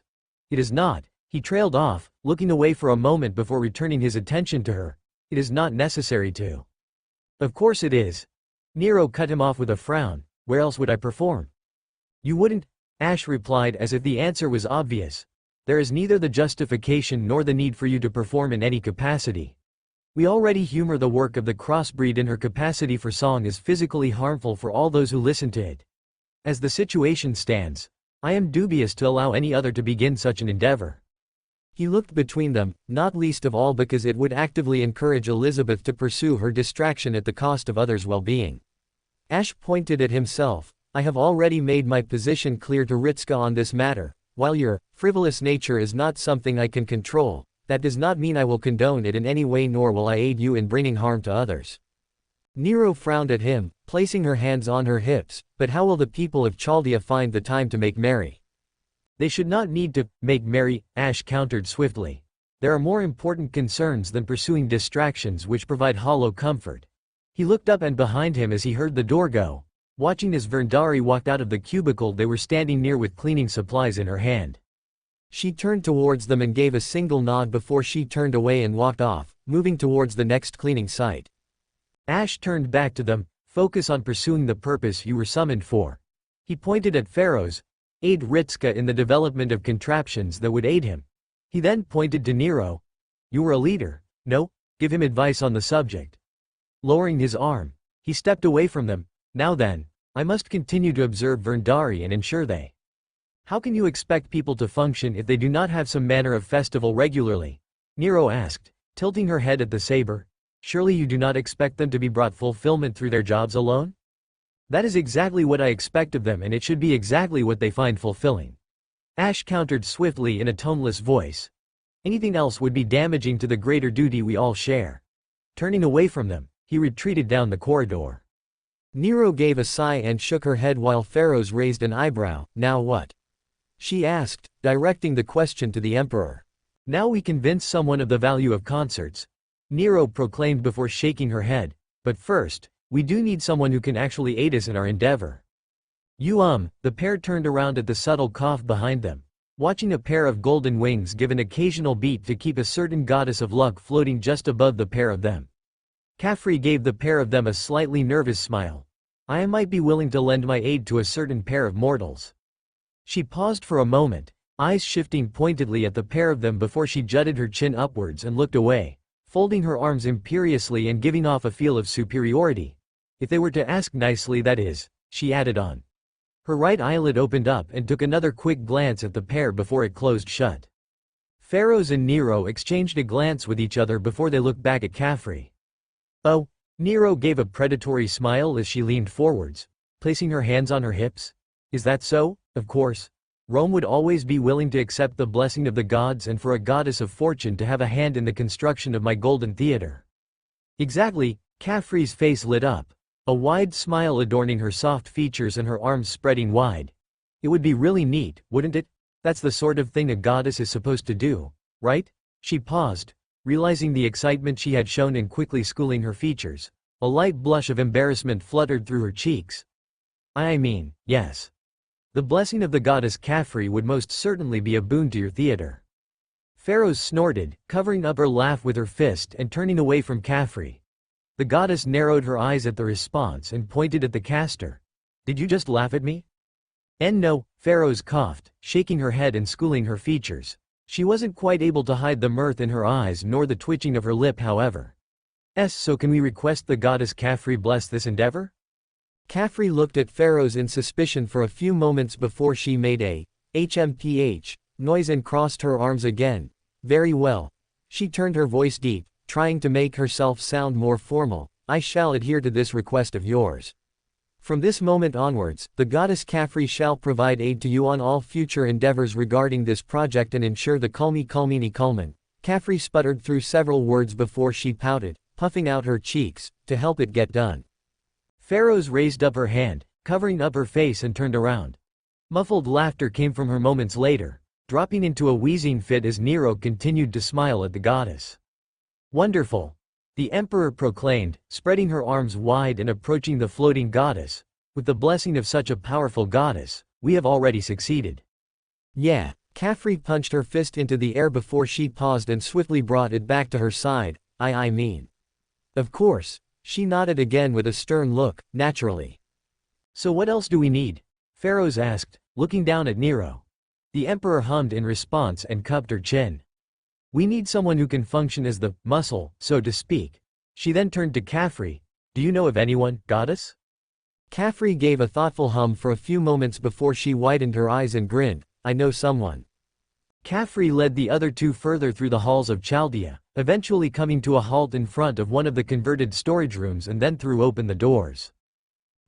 It is not. He trailed off, looking away for a moment before returning his attention to her. It is not necessary to. Of course it is. Nero cut him off with a frown. Where else would I perform? You wouldn't, Ash replied as if the answer was obvious. There is neither the justification nor the need for you to perform in any capacity. We already humor the work of the crossbreed, and her capacity for song is physically harmful for all those who listen to it. As the situation stands, I am dubious to allow any other to begin such an endeavor. He looked between them, not least of all because it would actively encourage Elizabeth to pursue her distraction at the cost of others' well-being. Ash pointed at himself. I have already made my position clear to Ritska on this matter. While your frivolous nature is not something I can control, that does not mean I will condone it in any way, nor will I aid you in bringing harm to others. Nero frowned at him, placing her hands on her hips. But how will the people of Chaldea find the time to make merry? They should not need to make merry, Ash countered swiftly. There are more important concerns than pursuing distractions which provide hollow comfort. He looked up and behind him as he heard the door go, watching as Verndari walked out of the cubicle they were standing near with cleaning supplies in her hand. She turned towards them and gave a single nod before she turned away and walked off, moving towards the next cleaning site. Ash turned back to them. Focus on pursuing the purpose you were summoned for. He pointed at Pharaohs. Aid Ritska in the development of contraptions that would aid him. He then pointed to Nero. You were a leader. No, give him advice on the subject. Lowering his arm, he stepped away from them. Now then, I must continue to observe Verndari and ensure they. How can you expect people to function if they do not have some manner of festival regularly? Nero asked, tilting her head at the saber. Surely you do not expect them to be brought fulfillment through their jobs alone? That is exactly what I expect of them, and it should be exactly what they find fulfilling. Ash countered swiftly in a toneless voice. Anything else would be damaging to the greater duty we all share. Turning away from them, he retreated down the corridor. Nero gave a sigh and shook her head while Pharaohs raised an eyebrow. Now what? She asked, directing the question to the Emperor. Now we convince someone of the value of concerts, Nero proclaimed before shaking her head. But first, we do need someone who can actually aid us in our endeavor. The pair turned around at the subtle cough behind them, watching a pair of golden wings give an occasional beat to keep a certain goddess of luck floating just above the pair of them. Caffrey gave the pair of them a slightly nervous smile. I might be willing to lend my aid to a certain pair of mortals. She paused for a moment, eyes shifting pointedly at the pair of them before she jutted her chin upwards and looked away, folding her arms imperiously and giving off a feel of superiority. If they were to ask nicely, that is, she added on. Her right eyelid opened up and took another quick glance at the pair before it closed shut. Pharaohs and Nero exchanged a glance with each other before they looked back at Caffrey. Oh, Nero gave a predatory smile as she leaned forwards, placing her hands on her hips. Is that so? Of course. Rome would always be willing to accept the blessing of the gods and for a goddess of fortune to have a hand in the construction of my golden theater. Exactly, Caffrey's face lit up, a wide smile adorning her soft features and her arms spreading wide. It would be really neat, wouldn't it? That's the sort of thing a goddess is supposed to do, right? She paused, realizing the excitement she had shown and quickly schooling her features. A light blush of embarrassment fluttered through her cheeks. I mean, yes. The blessing of the goddess Caffrey would most certainly be a boon to your theater. Pharaohs snorted, covering up her laugh with her fist and turning away from Caffrey. The goddess narrowed her eyes at the response and pointed at the caster. Did you just laugh at me? No, Pharaohs coughed, shaking her head and schooling her features. She wasn't quite able to hide the mirth in her eyes nor the twitching of her lip, however. So can we request the goddess Caffrey bless this endeavor? Caffrey looked at Pharaohs in suspicion for a few moments before she made a HMPH noise and crossed her arms again. Very well. She turned her voice deep, trying to make herself sound more formal. I shall adhere to this request of yours. From this moment onwards, the goddess Caffrey shall provide aid to you on all future endeavors regarding this project and ensure the culmini. Caffrey sputtered through several words before she pouted, puffing out her cheeks, to help it get done. Pharaohs raised up her hand, covering up her face and turned around. Muffled laughter came from her moments later, dropping into a wheezing fit as Nero continued to smile at the goddess. Wonderful! The emperor proclaimed, spreading her arms wide and approaching the floating goddess. With the blessing of such a powerful goddess, we have already succeeded. Yeah. Caffrey punched her fist into the air before she paused and swiftly brought it back to her side. I mean. Of course. She nodded again with a stern look, naturally. So what else do we need? Pharaohs asked, looking down at Nero. The emperor hummed in response and cupped her chin. We need someone who can function as the muscle, so to speak. She then turned to Caffrey. Do you know of anyone, goddess? Caffrey gave a thoughtful hum for a few moments before she widened her eyes and grinned. I know someone. Caffrey led the other two further through the halls of Chaldea, eventually coming to a halt in front of one of the converted storage rooms and then threw open the doors.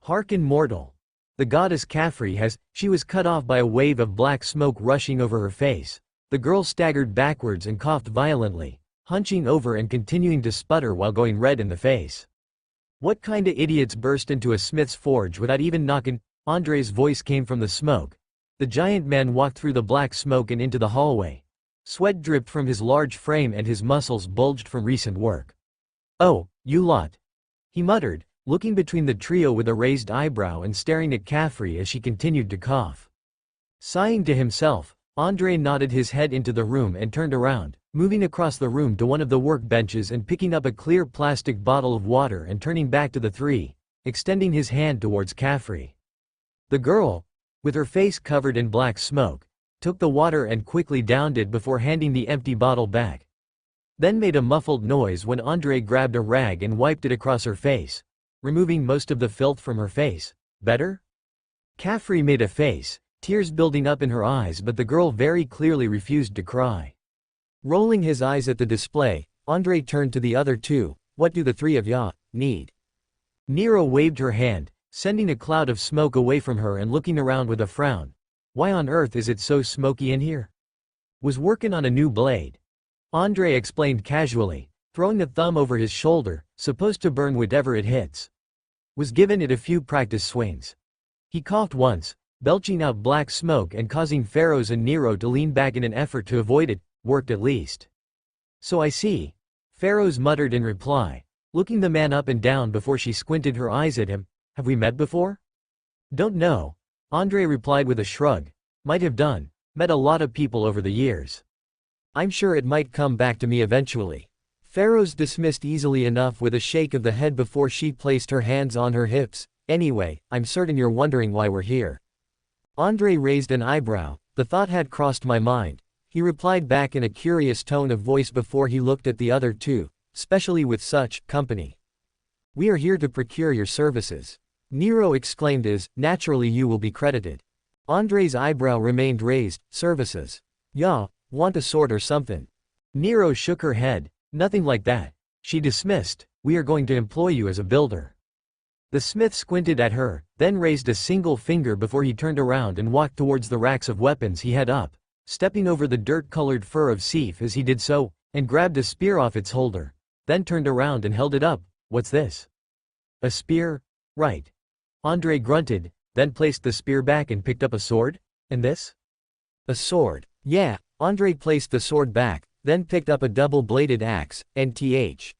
Hearken mortal. The goddess Caffrey has, she was cut off by a wave of black smoke rushing over her face. The girl staggered backwards and coughed violently, hunching over and continuing to sputter while going red in the face. What kinda idiots burst into a smith's forge without even knocking? Andre's voice came from the smoke. The giant man walked through the black smoke and into the hallway. Sweat dripped from his large frame and his muscles bulged from recent work. Oh, you lot. He muttered, looking between the trio with a raised eyebrow and staring at Caffrey as she continued to cough. Sighing to himself, Andre nodded his head into the room and turned around, moving across the room to one of the workbenches and picking up a clear plastic bottle of water and turning back to the three, extending his hand towards Caffrey. The girl, with her face covered in black smoke, took the water and quickly downed it before handing the empty bottle back. Then made a muffled noise when Andre grabbed a rag and wiped it across her face, removing most of the filth from her face. Better? Caffrey made a face, tears building up in her eyes, but the girl very clearly refused to cry. Rolling his eyes at the display, Andre turned to the other two. What do the three of ya need? Nero waved her hand, sending a cloud of smoke away from her and looking around with a frown. Why on earth is it so smoky in here? Was working on a new blade. Andre explained casually, throwing a thumb over his shoulder, supposed to burn whatever it hits. Was given it a few practice swings. He coughed once, belching out black smoke and causing Pharaohs and Nero to lean back in an effort to avoid it. Worked at least. So I see. Pharaohs muttered in reply, looking the man up and down before she squinted her eyes at him. Have we met before? Don't know. Andre replied with a shrug. Might have done. Met a lot of people over the years. I'm sure it might come back to me eventually. Pharaohs dismissed easily enough with a shake of the head before she placed her hands on her hips. Anyway, I'm certain you're wondering why we're here. Andre raised an eyebrow. The thought had crossed my mind. He replied back in a curious tone of voice before he looked at the other two, especially with such company. We are here to procure your services. Nero exclaimed as, naturally you will be credited. Andre's eyebrow remained raised. Services. Ya, want a sword or something? Nero shook her head. Nothing like that. She dismissed. We are going to employ you as a builder. The smith squinted at her, then raised a single finger before he turned around and walked towards the racks of weapons he had up, stepping over the dirt-colored fur of Sif as he did so, and grabbed a spear off its holder, then turned around and held it up. What's this? A spear? Right. Andre grunted, then placed the spear back and picked up a sword? And this? A sword. Yeah. Andre placed the sword back, then picked up a double-bladed axe, NTH.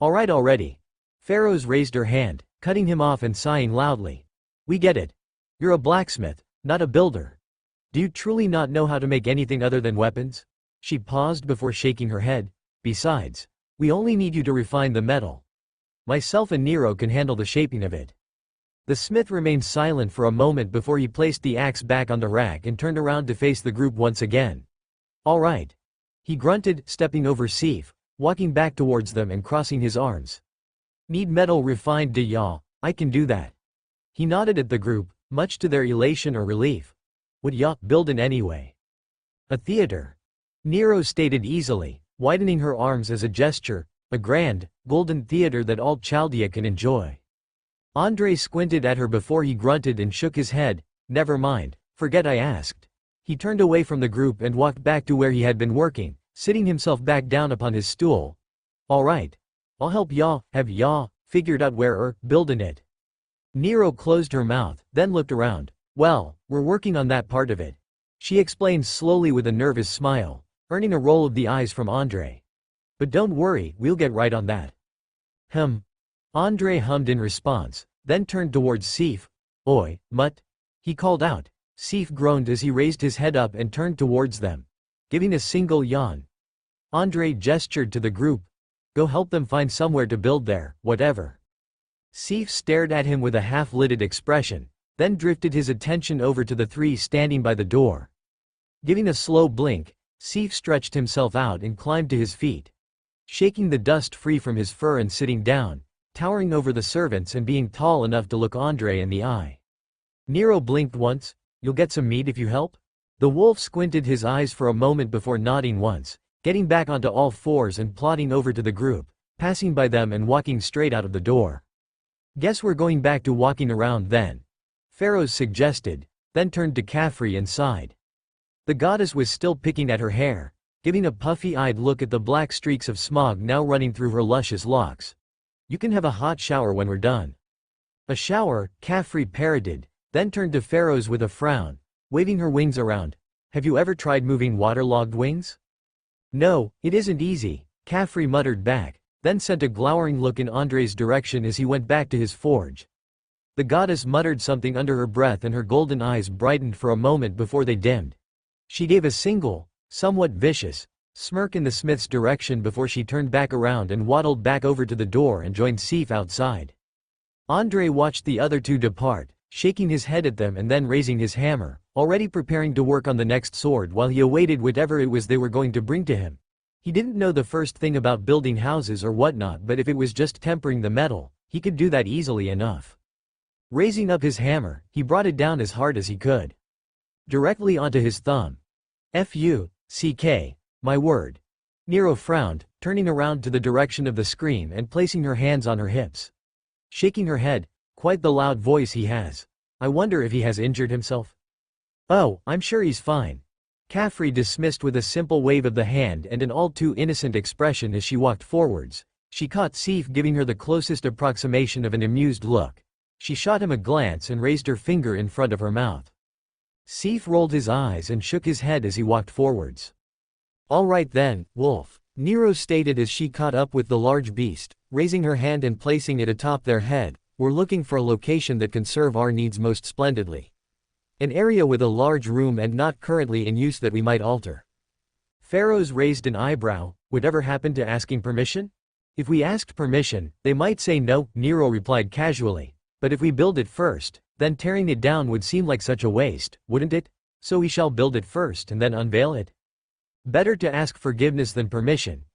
Alright already. Pharaohs raised her hand, cutting him off and sighing loudly. We get it. You're a blacksmith, not a builder. Do you truly not know how to make anything other than weapons? She paused before shaking her head. Besides, we only need you to refine the metal. Myself and Nero can handle the shaping of it. The smith remained silent for a moment before he placed the axe back on the rack and turned around to face the group once again. All right. He grunted, stepping over Sif, walking back towards them and crossing his arms. Need metal refined de ya, I can do that. He nodded at the group, much to their elation or relief. Would ya build in anyway? A theater. Nero stated easily, widening her arms as a gesture, a grand, golden theater that all Chaldea can enjoy. Andre squinted at her before he grunted and shook his head. Never mind, forget I asked. He turned away from the group and walked back to where he had been working, sitting himself back down upon his stool. All right. I'll help ya. Have ya figured out where buildin' it? Nero closed her mouth, then looked around. Well, we're working on that part of it. She explained slowly with a nervous smile, earning a roll of the eyes from Andre. But don't worry, we'll get right on that. Andre hummed in response, then turned towards Sif. Oi, mutt. He called out. Sif groaned as he raised his head up and turned towards them, giving a single yawn. Andre gestured to the group. Go help them find somewhere to build there, whatever. Sif stared at him with a half-lidded expression, then drifted his attention over to the three standing by the door. Giving a slow blink, Sif stretched himself out and climbed to his feet, shaking the dust free from his fur and sitting down, towering over the servants and being tall enough to look Andre in the eye. Nero blinked once. You'll get some meat if you help? The wolf squinted his eyes for a moment before nodding once, getting back onto all fours and plodding over to the group, passing by them and walking straight out of the door. Guess we're going back to walking around then, Pharaoh suggested, then turned to Khafre and sighed. The goddess was still picking at her hair, giving a puffy-eyed look at the black streaks of smog now running through her luscious locks. You can have a hot shower when we're done. A shower, Khafre parroted, then turned to Pharaoh's with a frown, waving her wings around. Have you ever tried moving waterlogged wings? No, it isn't easy, Khafre muttered back, then sent a glowering look in Andre's direction as he went back to his forge. The goddess muttered something under her breath and her golden eyes brightened for a moment before they dimmed. She gave a single, somewhat vicious, smirk in the smith's direction before she turned back around and waddled back over to the door and joined Sif outside. Andre watched the other two depart, shaking his head at them and then raising his hammer, already preparing to work on the next sword while he awaited whatever it was they were going to bring to him. He didn't know the first thing about building houses or whatnot, but if it was just tempering the metal, he could do that easily enough. Raising up his hammer, he brought it down as hard as he could, directly onto his thumb. F-U-C-K, my word. Nero frowned, turning around to the direction of the scream and placing her hands on her hips. Shaking her head. Quite the loud voice he has. I wonder if he has injured himself? Oh, I'm sure he's fine. Khafre dismissed with a simple wave of the hand and an all too innocent expression as she walked forwards. She caught Sif giving her the closest approximation of an amused look. She shot him a glance and raised her finger in front of her mouth. Sif rolled his eyes and shook his head as he walked forwards. All right then, wolf, Nero stated as she caught up with the large beast, raising her hand and placing it atop their head. We're looking for a location that can serve our needs most splendidly. An area with a large room and not currently in use that we might alter. Pharaoh's raised an eyebrow. Whatever happened to asking permission? If we asked permission, they might say no, Nero replied casually. But if we build it first, then tearing it down would seem like such a waste, wouldn't it? So we shall build it first and then unveil it. Better to ask forgiveness than permission.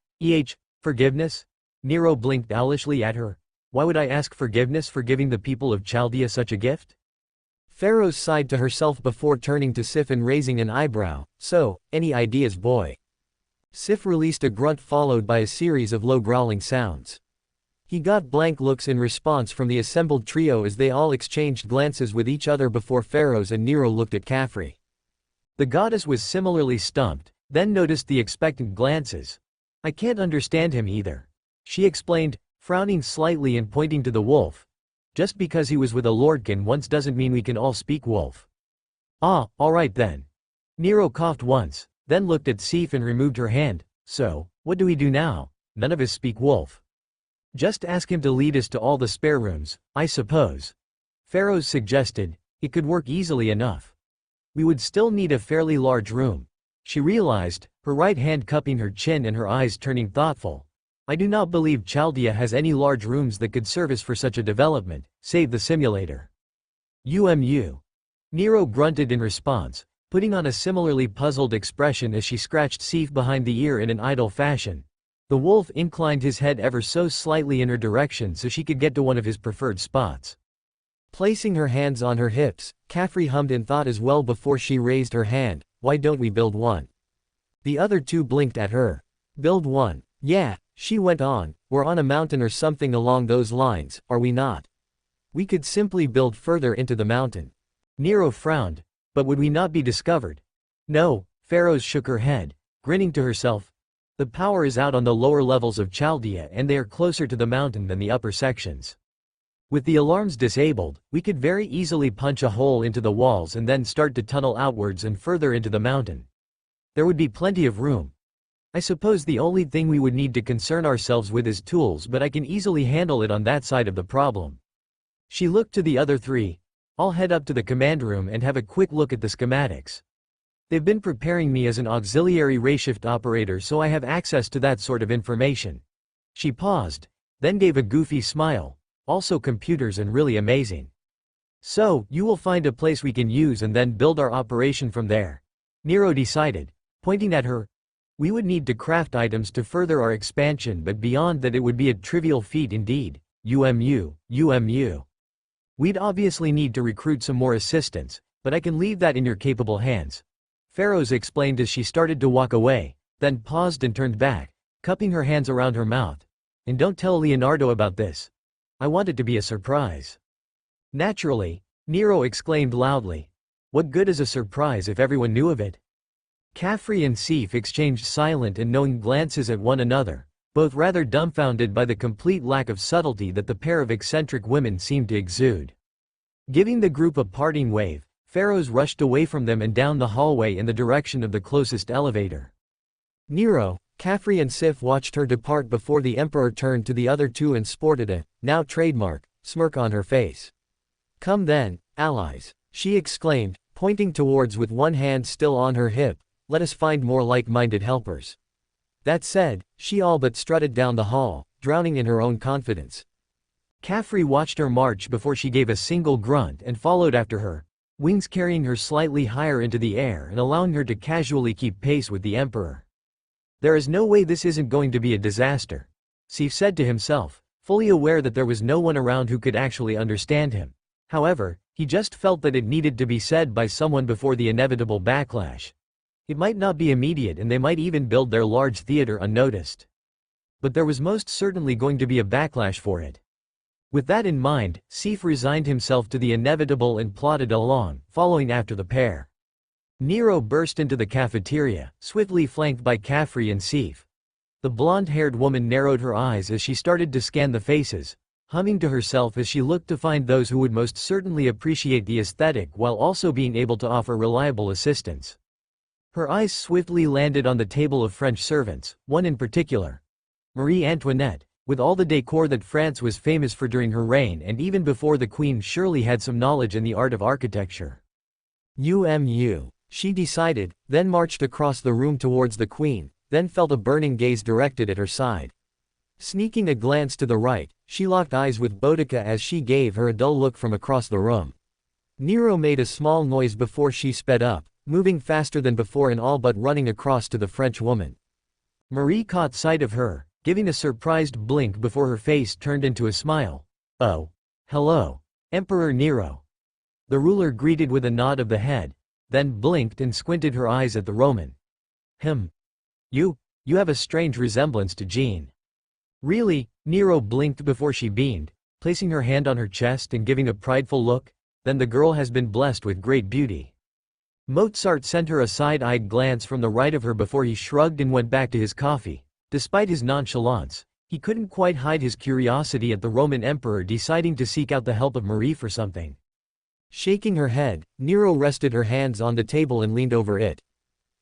Forgiveness? Nero blinked owlishly at her. Why would I ask forgiveness for giving the people of Chaldea such a gift? Pharaoh sighed to herself before turning to Sif and raising an eyebrow. So, any ideas, boy? Sif released a grunt followed by a series of low growling sounds. He got blank looks in response from the assembled trio as they all exchanged glances with each other before Pharaoh's and Nero looked at Khafre. The goddess was similarly stumped, then noticed the expectant glances. I can't understand him either, she explained, frowning slightly and pointing to the wolf. Just because he was with a lordkin once doesn't mean we can all speak wolf. Ah, alright then. Nero coughed once, then looked at Sif and removed her hand. So, what do we do now? None of us speak wolf. Just ask him to lead us to all the spare rooms, I suppose. Pharaoh suggested. It could work easily enough. We would still need a fairly large room. She realized, her right hand cupping her chin and her eyes turning thoughtful. I do not believe Chaldea has any large rooms that could service for such a development, save the simulator. Nero grunted in response, putting on a similarly puzzled expression as she scratched Sif behind the ear in an idle fashion. The wolf inclined his head ever so slightly in her direction so she could get to one of his preferred spots. Placing her hands on her hips, Khafre hummed in thought as well before she raised her hand. Why don't we build one? The other two blinked at her. Build one? Yeah, she went on, we're on a mountain or something along those lines, are we not? We could simply build further into the mountain. Nero frowned. But would we not be discovered? No, Pharaoh shook her head, grinning to herself. The power is out on the lower levels of Chaldea and they are closer to the mountain than the upper sections. With the alarms disabled, we could very easily punch a hole into the walls and then start to tunnel outwards and further into the mountain. There would be plenty of room. I suppose the only thing we would need to concern ourselves with is tools, but I can easily handle it on that side of the problem." She looked to the other three. "I'll head up to the command room and have a quick look at the schematics. They've been preparing me as an auxiliary rayshift operator, so I have access to that sort of information." She paused, then gave a goofy smile. "Also computers and really amazing. So, you will find a place we can use and then build our operation from there," Nero decided, pointing at her. "We would need to craft items to further our expansion, but beyond that it would be a trivial feat indeed. UMU. We'd obviously need to recruit some more assistants, but I can leave that in your capable hands," Pharaohs explained as she started to walk away, then paused and turned back, cupping her hands around her mouth. "And don't tell Leonardo about this. I want it to be a surprise." "Naturally," Nero exclaimed loudly. "What good is a surprise if everyone knew of it?" Caffrey and Sif exchanged silent and knowing glances at one another, both rather dumbfounded by the complete lack of subtlety that the pair of eccentric women seemed to exude. Giving the group a parting wave, Pharaohs rushed away from them and down the hallway in the direction of the closest elevator. Nero, Caffrey and Sif watched her depart before the Emperor turned to the other two and sported a, now trademark, smirk on her face. "Come then, allies," she exclaimed, pointing towards with one hand still on her hip. "Let us find more like-minded helpers." That said, she all but strutted down the hall, drowning in her own confidence. Caffrey watched her march before she gave a single grunt and followed after her, wings carrying her slightly higher into the air and allowing her to casually keep pace with the Emperor. "There is no way this isn't going to be a disaster," Sif said to himself, fully aware that there was no one around who could actually understand him. However, he just felt that it needed to be said by someone before the inevitable backlash. It might not be immediate and they might even build their large theater unnoticed. But there was most certainly going to be a backlash for it. With that in mind, Sif resigned himself to the inevitable and plodded along, following after the pair. Nero burst into the cafeteria, swiftly flanked by Caffrey and Sif. The blonde-haired woman narrowed her eyes as she started to scan the faces, humming to herself as she looked to find those who would most certainly appreciate the aesthetic while also being able to offer reliable assistance. Her eyes swiftly landed on the table of French servants, one in particular. Marie Antoinette, with all the decor that France was famous for during her reign and even before the Queen, surely had some knowledge in the art of architecture. She decided, then marched across the room towards the Queen, then felt a burning gaze directed at her side. Sneaking a glance to the right, she locked eyes with Boudica as she gave her a dull look from across the room. Nero made a small noise before she sped up, moving faster than before and all but running across to the French woman. Marie caught sight of her, giving a surprised blink before her face turned into a smile. "Oh. Hello. Emperor Nero." The ruler greeted with a nod of the head, then blinked and squinted her eyes at the Roman. You have a strange resemblance to Jean." "Really?" Nero blinked before she beamed, placing her hand on her chest and giving a prideful look. "Then the girl has been blessed with great beauty." Mozart sent her a side-eyed glance from the right of her before he shrugged and went back to his coffee. Despite his nonchalance, he couldn't quite hide his curiosity at the Roman emperor deciding to seek out the help of Marie for something. Shaking her head, Nero rested her hands on the table and leaned over it.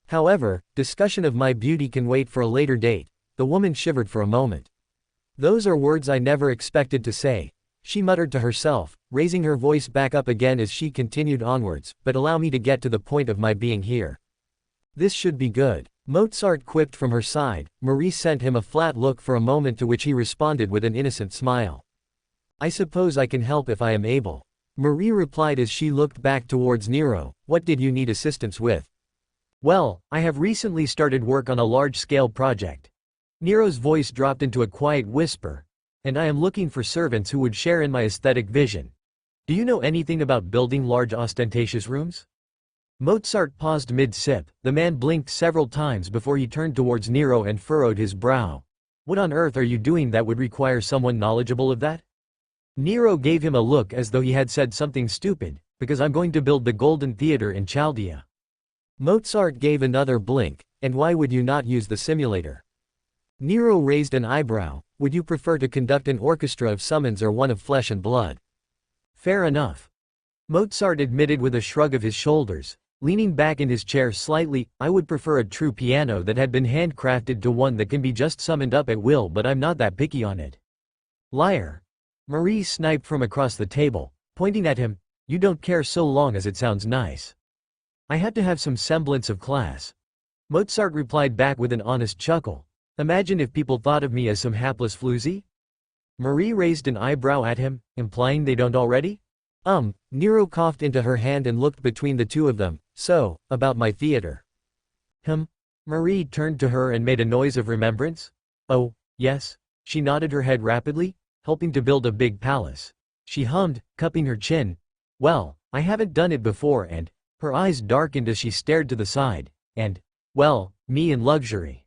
"However, discussion of my beauty can wait for a later date." The woman shivered for a moment. "Those are words I never expected to say," she muttered to herself, raising her voice back up again as she continued onwards, "but allow me to get to the point of my being here. This should be good." Mozart quipped from her side. Marie sent him a flat look for a moment, to which he responded with an innocent smile. "I suppose I can help if I am able," Marie replied as she looked back towards Nero. "What did you need assistance with?" "Well, I have recently started work on a large-scale project." Nero's voice dropped into a quiet whisper. "And I am looking for servants who would share in my aesthetic vision. Do you know anything about building large ostentatious rooms?" Mozart paused mid-sip. The man blinked several times before he turned towards Nero and furrowed his brow. "What on earth are you doing that would require someone knowledgeable of that?" Nero gave him a look as though he had said something stupid. "Because I'm going to build the Golden Theater in Chaldea." Mozart gave another blink. "And why would you not use the simulator?" Nero raised an eyebrow. Would you prefer to conduct an orchestra of summons or one of flesh and blood? Fair enough. Mozart admitted with a shrug of his shoulders. Leaning back in his chair slightly, I would prefer a true piano that had been handcrafted to one that can be just summoned up at will, but I'm not that picky on it. Liar. Marie sniped from across the table, pointing at him. You don't care so long as it sounds nice. I had to have some semblance of class. Mozart replied back with an honest chuckle. Imagine if people thought of me as some hapless floozy? Marie raised an eyebrow at him, implying they don't already? Nero coughed into her hand and looked between the two of them. So, about my theater. Marie turned to her and made a noise of remembrance. Oh, yes. She nodded her head rapidly, helping to build a big palace. She hummed, cupping her chin. Well, I haven't done it before, and her eyes darkened as she stared to the side. And, well, me in luxury.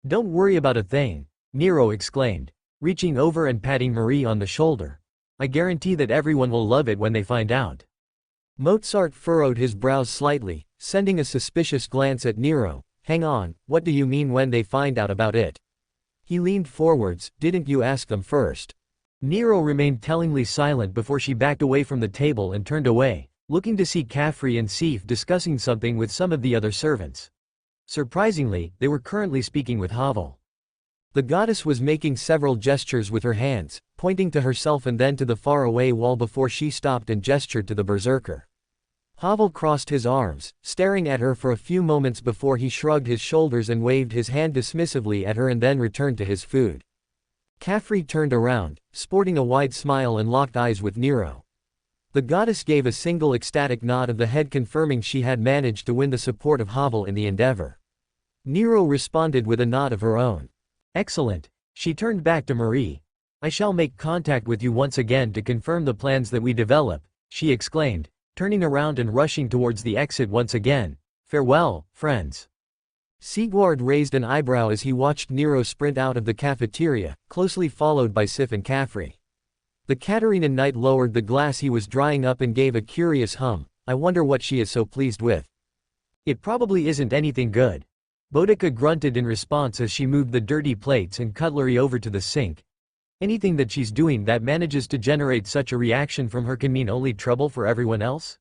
Don't worry about a thing, Nero exclaimed, reaching over and patting Marie on the shoulder. I guarantee that everyone will love it when they find out. Mozart furrowed his brows slightly, sending a suspicious glance at Nero. Hang on, what do you mean when they find out about it? He leaned forwards. Didn't you ask them first? Nero remained tellingly silent before she backed away from the table and turned away, looking to see Caffrey and Sif discussing something with some of the other servants. Surprisingly, they were currently speaking with Havel. The goddess was making several gestures with her hands, pointing to herself and then to the faraway wall before she stopped and gestured to the berserker. Havel crossed his arms, staring at her for a few moments before he shrugged his shoulders and waved his hand dismissively at her and then returned to his food. Caffrey turned around, sporting a wide smile and locked eyes with Nero. The goddess gave a single ecstatic nod of the head confirming she had managed to win the support of Havel in the endeavor. Nero responded with a nod of her own. Excellent. She turned back to Marie. I shall make contact with you once again to confirm the plans that we develop, she exclaimed, turning around and rushing towards the exit once again. Farewell, friends. Sigurd raised an eyebrow as he watched Nero sprint out of the cafeteria, closely followed by Sif and Caffrey. The Katarina knight lowered the glass he was drying up and gave a curious hum. I wonder what she is so pleased with. It probably isn't anything good. Boudica grunted in response as she moved the dirty plates and cutlery over to the sink. Anything that she's doing that manages to generate such a reaction from her can mean only trouble for everyone else?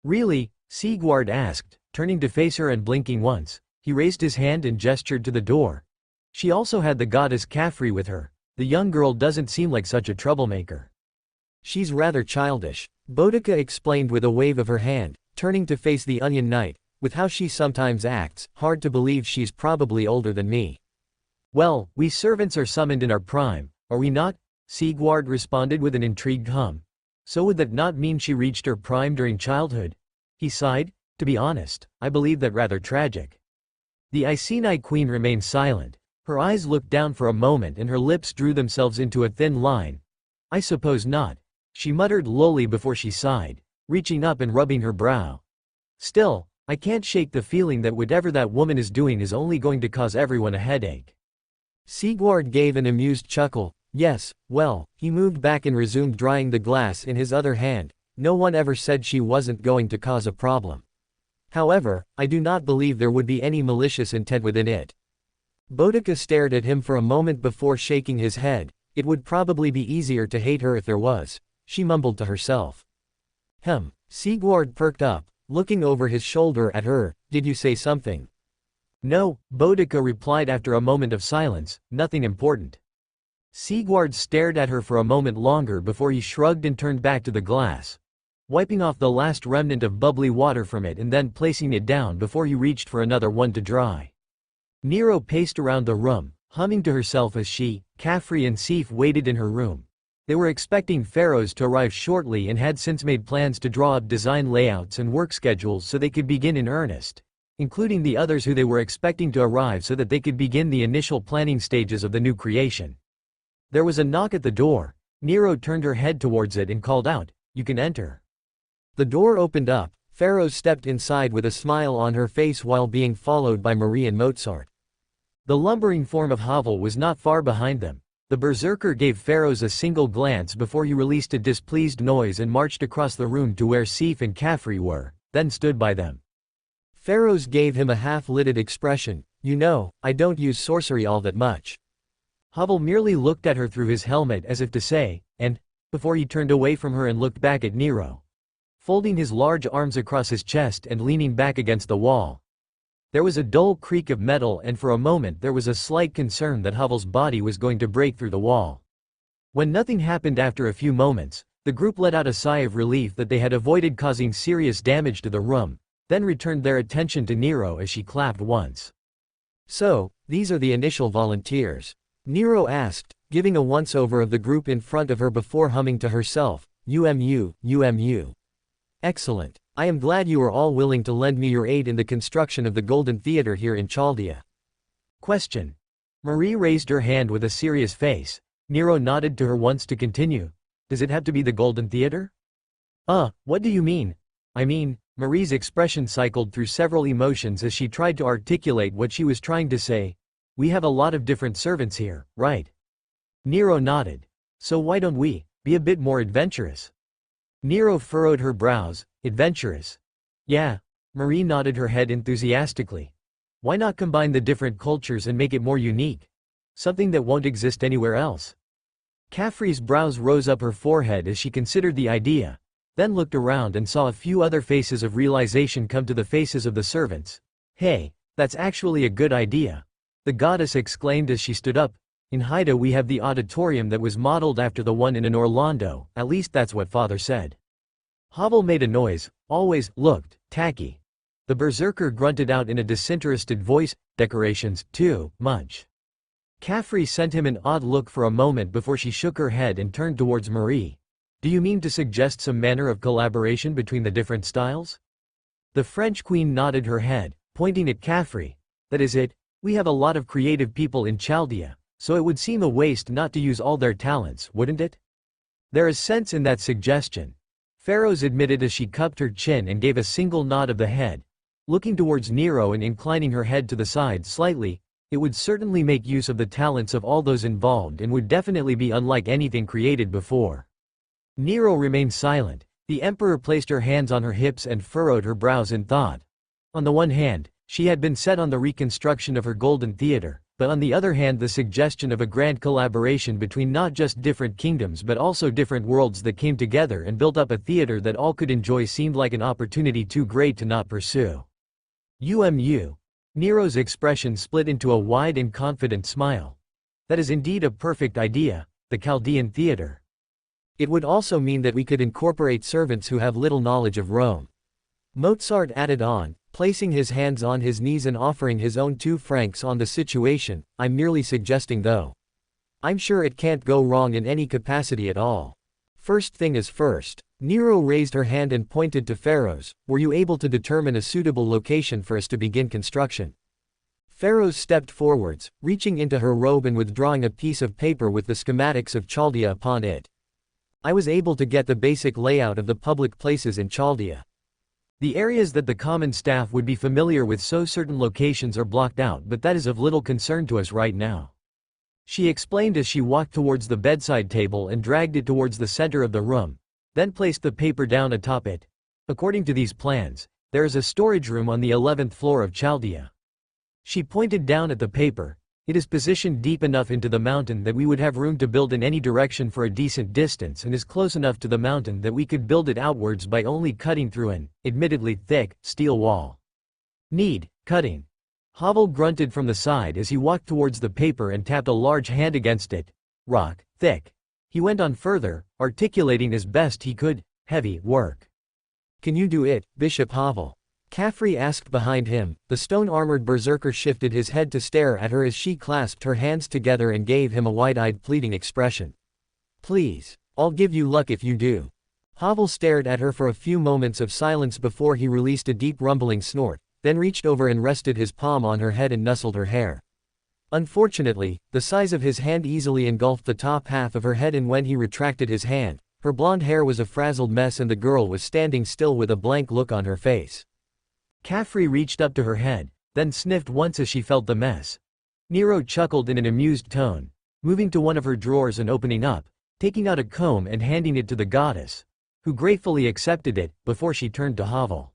Really? Sigurd asked, turning to face her and blinking once. He raised his hand and gestured to the door. She also had the goddess Caffrey with her. The young girl doesn't seem like such a troublemaker. She's rather childish, Boudica explained with a wave of her hand, turning to face the Onion Knight. With how she sometimes acts, hard to believe she's probably older than me. Well, we servants are summoned in our prime, are we not? Sigurd responded with an intrigued hum. So would that not mean she reached her prime during childhood? He sighed. To be honest, I believe that rather tragic. The Iceni queen remained silent. Her eyes looked down for a moment and her lips drew themselves into a thin line. I suppose not, she muttered lowly before she sighed, reaching up and rubbing her brow. Still, I can't shake the feeling that whatever that woman is doing is only going to cause everyone a headache. Sigurd gave an amused chuckle. Yes, well, he moved back and resumed drying the glass in his other hand. No one ever said she wasn't going to cause a problem. However, I do not believe there would be any malicious intent within it. Boudica stared at him for a moment before shaking his head. It would probably be easier to hate her if there was, she mumbled to herself. Sigurd perked up, looking over his shoulder at her. Did you say something? No, Boudica replied after a moment of silence, nothing important. Sigurd stared at her for a moment longer before he shrugged and turned back to the glass, wiping off the last remnant of bubbly water from it and then placing it down before he reached for another one to dry. Nero paced around the room, humming to herself as she, Caffrey and Sif waited in her room. They were expecting pharaohs to arrive shortly and had since made plans to draw up design layouts and work schedules so they could begin in earnest, including the others who they were expecting to arrive so that they could begin the initial planning stages of the new creation. There was a knock at the door. Nero turned her head towards it and called out, "You can enter." The door opened up. Pharaoh stepped inside with a smile on her face while being followed by Marie and Mozart. The lumbering form of Havel was not far behind them. The berserker gave Pharaohs a single glance before he released a displeased noise and marched across the room to where Sif and Caffrey were, then stood by them. Pharaohs gave him a half-lidded expression. You know, I don't use sorcery all that much. Havel merely looked at her through his helmet as if to say, and, before he turned away from her and looked back at Nero, folding his large arms across his chest and leaning back against the wall. There was a dull creak of metal, and for a moment there was a slight concern that Havel's body was going to break through the wall. When nothing happened after a few moments, the group let out a sigh of relief that they had avoided causing serious damage to the room, then returned their attention to Nero as she clapped once. So, these are the initial volunteers? Nero asked, giving a once-over of the group in front of her before humming to herself, UMU. Excellent. I am glad you are all willing to lend me your aid in the construction of the Golden Theater here in Chaldea. Question. Marie raised her hand with a serious face. Nero nodded to her once to continue. Does it have to be the Golden Theater? What do you mean? I mean, Marie's expression cycled through several emotions as she tried to articulate what she was trying to say. We have a lot of different servants here, right? Nero nodded. So why don't we be a bit more adventurous? Nero furrowed her brows. Adventurous? Yeah. Marie nodded her head enthusiastically. Why not combine the different cultures and make it more unique? Something that won't exist anywhere else. Caffrey's brows rose up her forehead as she considered the idea, then looked around and saw a few other faces of realization come to the faces of the servants. Hey, that's actually a good idea, the goddess exclaimed as she stood up. In Haida we have the auditorium that was modeled after the one in Orlando, at least that's what father said. Havel made a noise, always looked tacky. The berserker grunted out in a disinterested voice, decorations, too much. Caffrey sent him an odd look for a moment before she shook her head and turned towards Marie. Do you mean to suggest some manner of collaboration between the different styles? The French queen nodded her head, pointing at Caffrey. That is it, we have a lot of creative people in Chaldea, so it would seem a waste not to use all their talents, wouldn't it? There is sense in that suggestion, Pharaohs admitted as she cupped her chin and gave a single nod of the head, looking towards Nero and inclining her head to the side slightly. It would certainly make use of the talents of all those involved and would definitely be unlike anything created before. Nero remained silent. The emperor placed her hands on her hips and furrowed her brows in thought. On the one hand, she had been set on the reconstruction of her Golden Theater, but on the other hand the suggestion of a grand collaboration between not just different kingdoms but also different worlds that came together and built up a theater that all could enjoy seemed like an opportunity too great to not pursue. Nero's expression split into a wide and confident smile. That is indeed a perfect idea, the Chaldean theater. It would also mean that we could incorporate servants who have little knowledge of Rome. Mozart added on, placing his hands on his knees and offering his own 2 francs on the situation. I'm merely suggesting though. I'm sure it can't go wrong in any capacity at all. First thing is first. Nero raised her hand and pointed to Pharaohs. Were you able to determine a suitable location for us to begin construction? Pharaohs stepped forwards, reaching into her robe and withdrawing a piece of paper with the schematics of Chaldea upon it. I was able to get the basic layout of the public places in Chaldea. The areas that the common staff would be familiar with, so certain locations are blocked out, but that is of little concern to us right now. She explained as she walked towards the bedside table and dragged it towards the center of the room, then placed the paper down atop it. According to these plans, there is a storage room on the 11th floor of Chaldea. She pointed down at the paper. It is positioned deep enough into the mountain that we would have room to build in any direction for a decent distance, and is close enough to the mountain that we could build it outwards by only cutting through an, admittedly thick, steel wall. Need cutting. Havel grunted from the side as he walked towards the paper and tapped a large hand against it. Rock, thick. He went on further, articulating as best he could, heavy work. Can you do it, Bishop Havel? Caffrey asked behind him. The stone-armored berserker shifted his head to stare at her as she clasped her hands together and gave him a wide-eyed pleading expression. Please, I'll give you luck if you do. Havel stared at her for a few moments of silence before he released a deep rumbling snort, then reached over and rested his palm on her head and nuzzled her hair. Unfortunately, the size of his hand easily engulfed the top half of her head, and when he retracted his hand, her blonde hair was a frazzled mess and the girl was standing still with a blank look on her face. Caffrey reached up to her head, then sniffed once as she felt the mess. Nero chuckled in an amused tone, moving to one of her drawers and opening up, taking out a comb and handing it to the goddess, who gratefully accepted it, before she turned to Havel.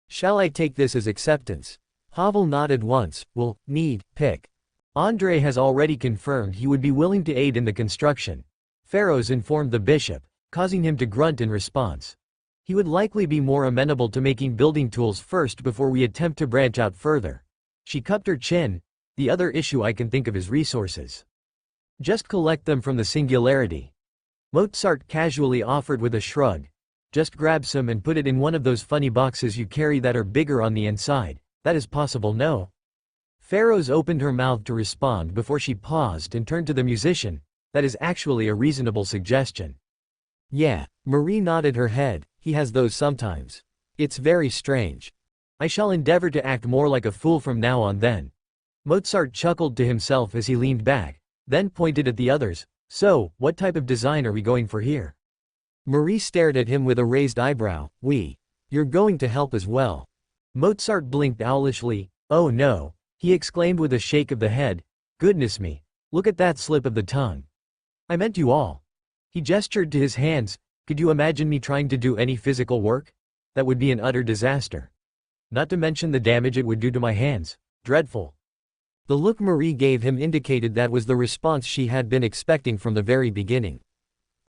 Shall I take this as acceptance? Pavel nodded once. We'll need pick. Andrei has already confirmed he would be willing to aid in the construction. Pharaohs informed the bishop, causing him to grunt in response. He would likely be more amenable to making building tools first before we attempt to branch out further. She cupped her chin. The other issue I can think of is resources. Just collect them from the Singularity. Mozart casually offered with a shrug. Just grab some and put it in one of those funny boxes you carry that are bigger on the inside. That is possible, no? Pharaohs opened her mouth to respond before she paused and turned to the musician. That is actually a reasonable suggestion. Yeah, Marie nodded her head. He has those sometimes. It's very strange. I shall endeavor to act more like a fool from now on then. Mozart chuckled to himself as he leaned back, then pointed at the others. So, what type of design are we going for here? Marie stared at him with a raised eyebrow. You're going to help as well. Mozart blinked owlishly. Oh no, he exclaimed with a shake of the head. Goodness me, look at that slip of the tongue. I meant you all. He gestured to his hands. Could you imagine me trying to do any physical work? That would be an utter disaster. Not to mention the damage it would do to my hands. Dreadful. The look Marie gave him indicated that was the response she had been expecting from the very beginning.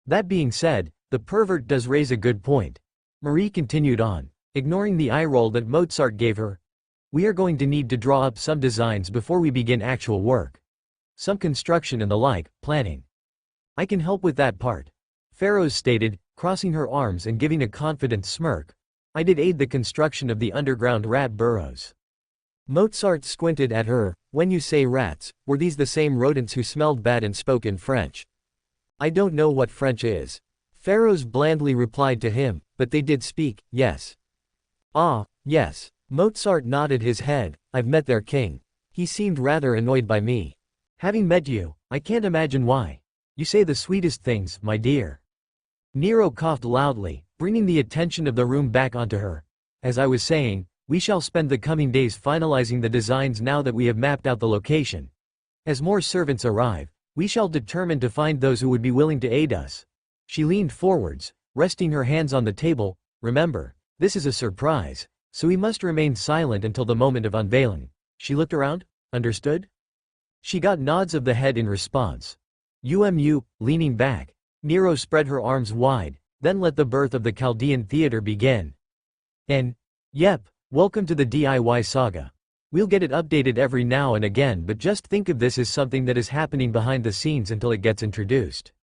That being said, the pervert does raise a good point. Marie continued on, ignoring the eye roll that Mozart gave her. We are going to need to draw up some designs before we begin actual work. Some construction and the like, planning. I can help with that part. Pharaohs stated, crossing her arms and giving a confident smirk. I did aid the construction of the underground rat burrows. Mozart squinted at her. When you say rats, were these the same rodents who smelled bad and spoke in French? I don't know what French is. Pharaohs blandly replied to him, but they did speak, yes. Ah, yes. Mozart nodded his head. I've met their king. He seemed rather annoyed by me. Having met you, I can't imagine why. You say the sweetest things, my dear. Nero coughed loudly, bringing the attention of the room back onto her. As I was saying, we shall spend the coming days finalizing the designs now that we have mapped out the location. As more servants arrive, we shall determine to find those who would be willing to aid us. She leaned forwards, resting her hands on the table. Remember, this is a surprise, so we must remain silent until the moment of unveiling. She looked around. Understood? She got nods of the head in response. Leaning back. Nero spread her arms wide, then let the birth of the Chaldean theater begin. Yep, welcome to the DIY saga. We'll get it updated every now and again, but just think of this as something that is happening behind the scenes until it gets introduced.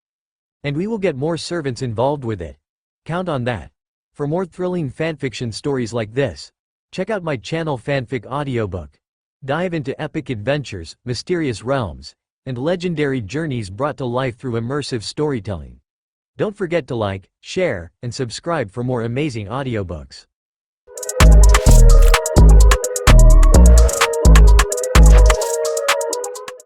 And we will get more servants involved with it. Count on that. For more thrilling fanfiction stories like this, check out my channel Fanfic Audiobook. Dive into epic adventures, mysterious realms, and legendary journeys brought to life through immersive storytelling. Don't forget to like, share, and subscribe for more amazing audiobooks.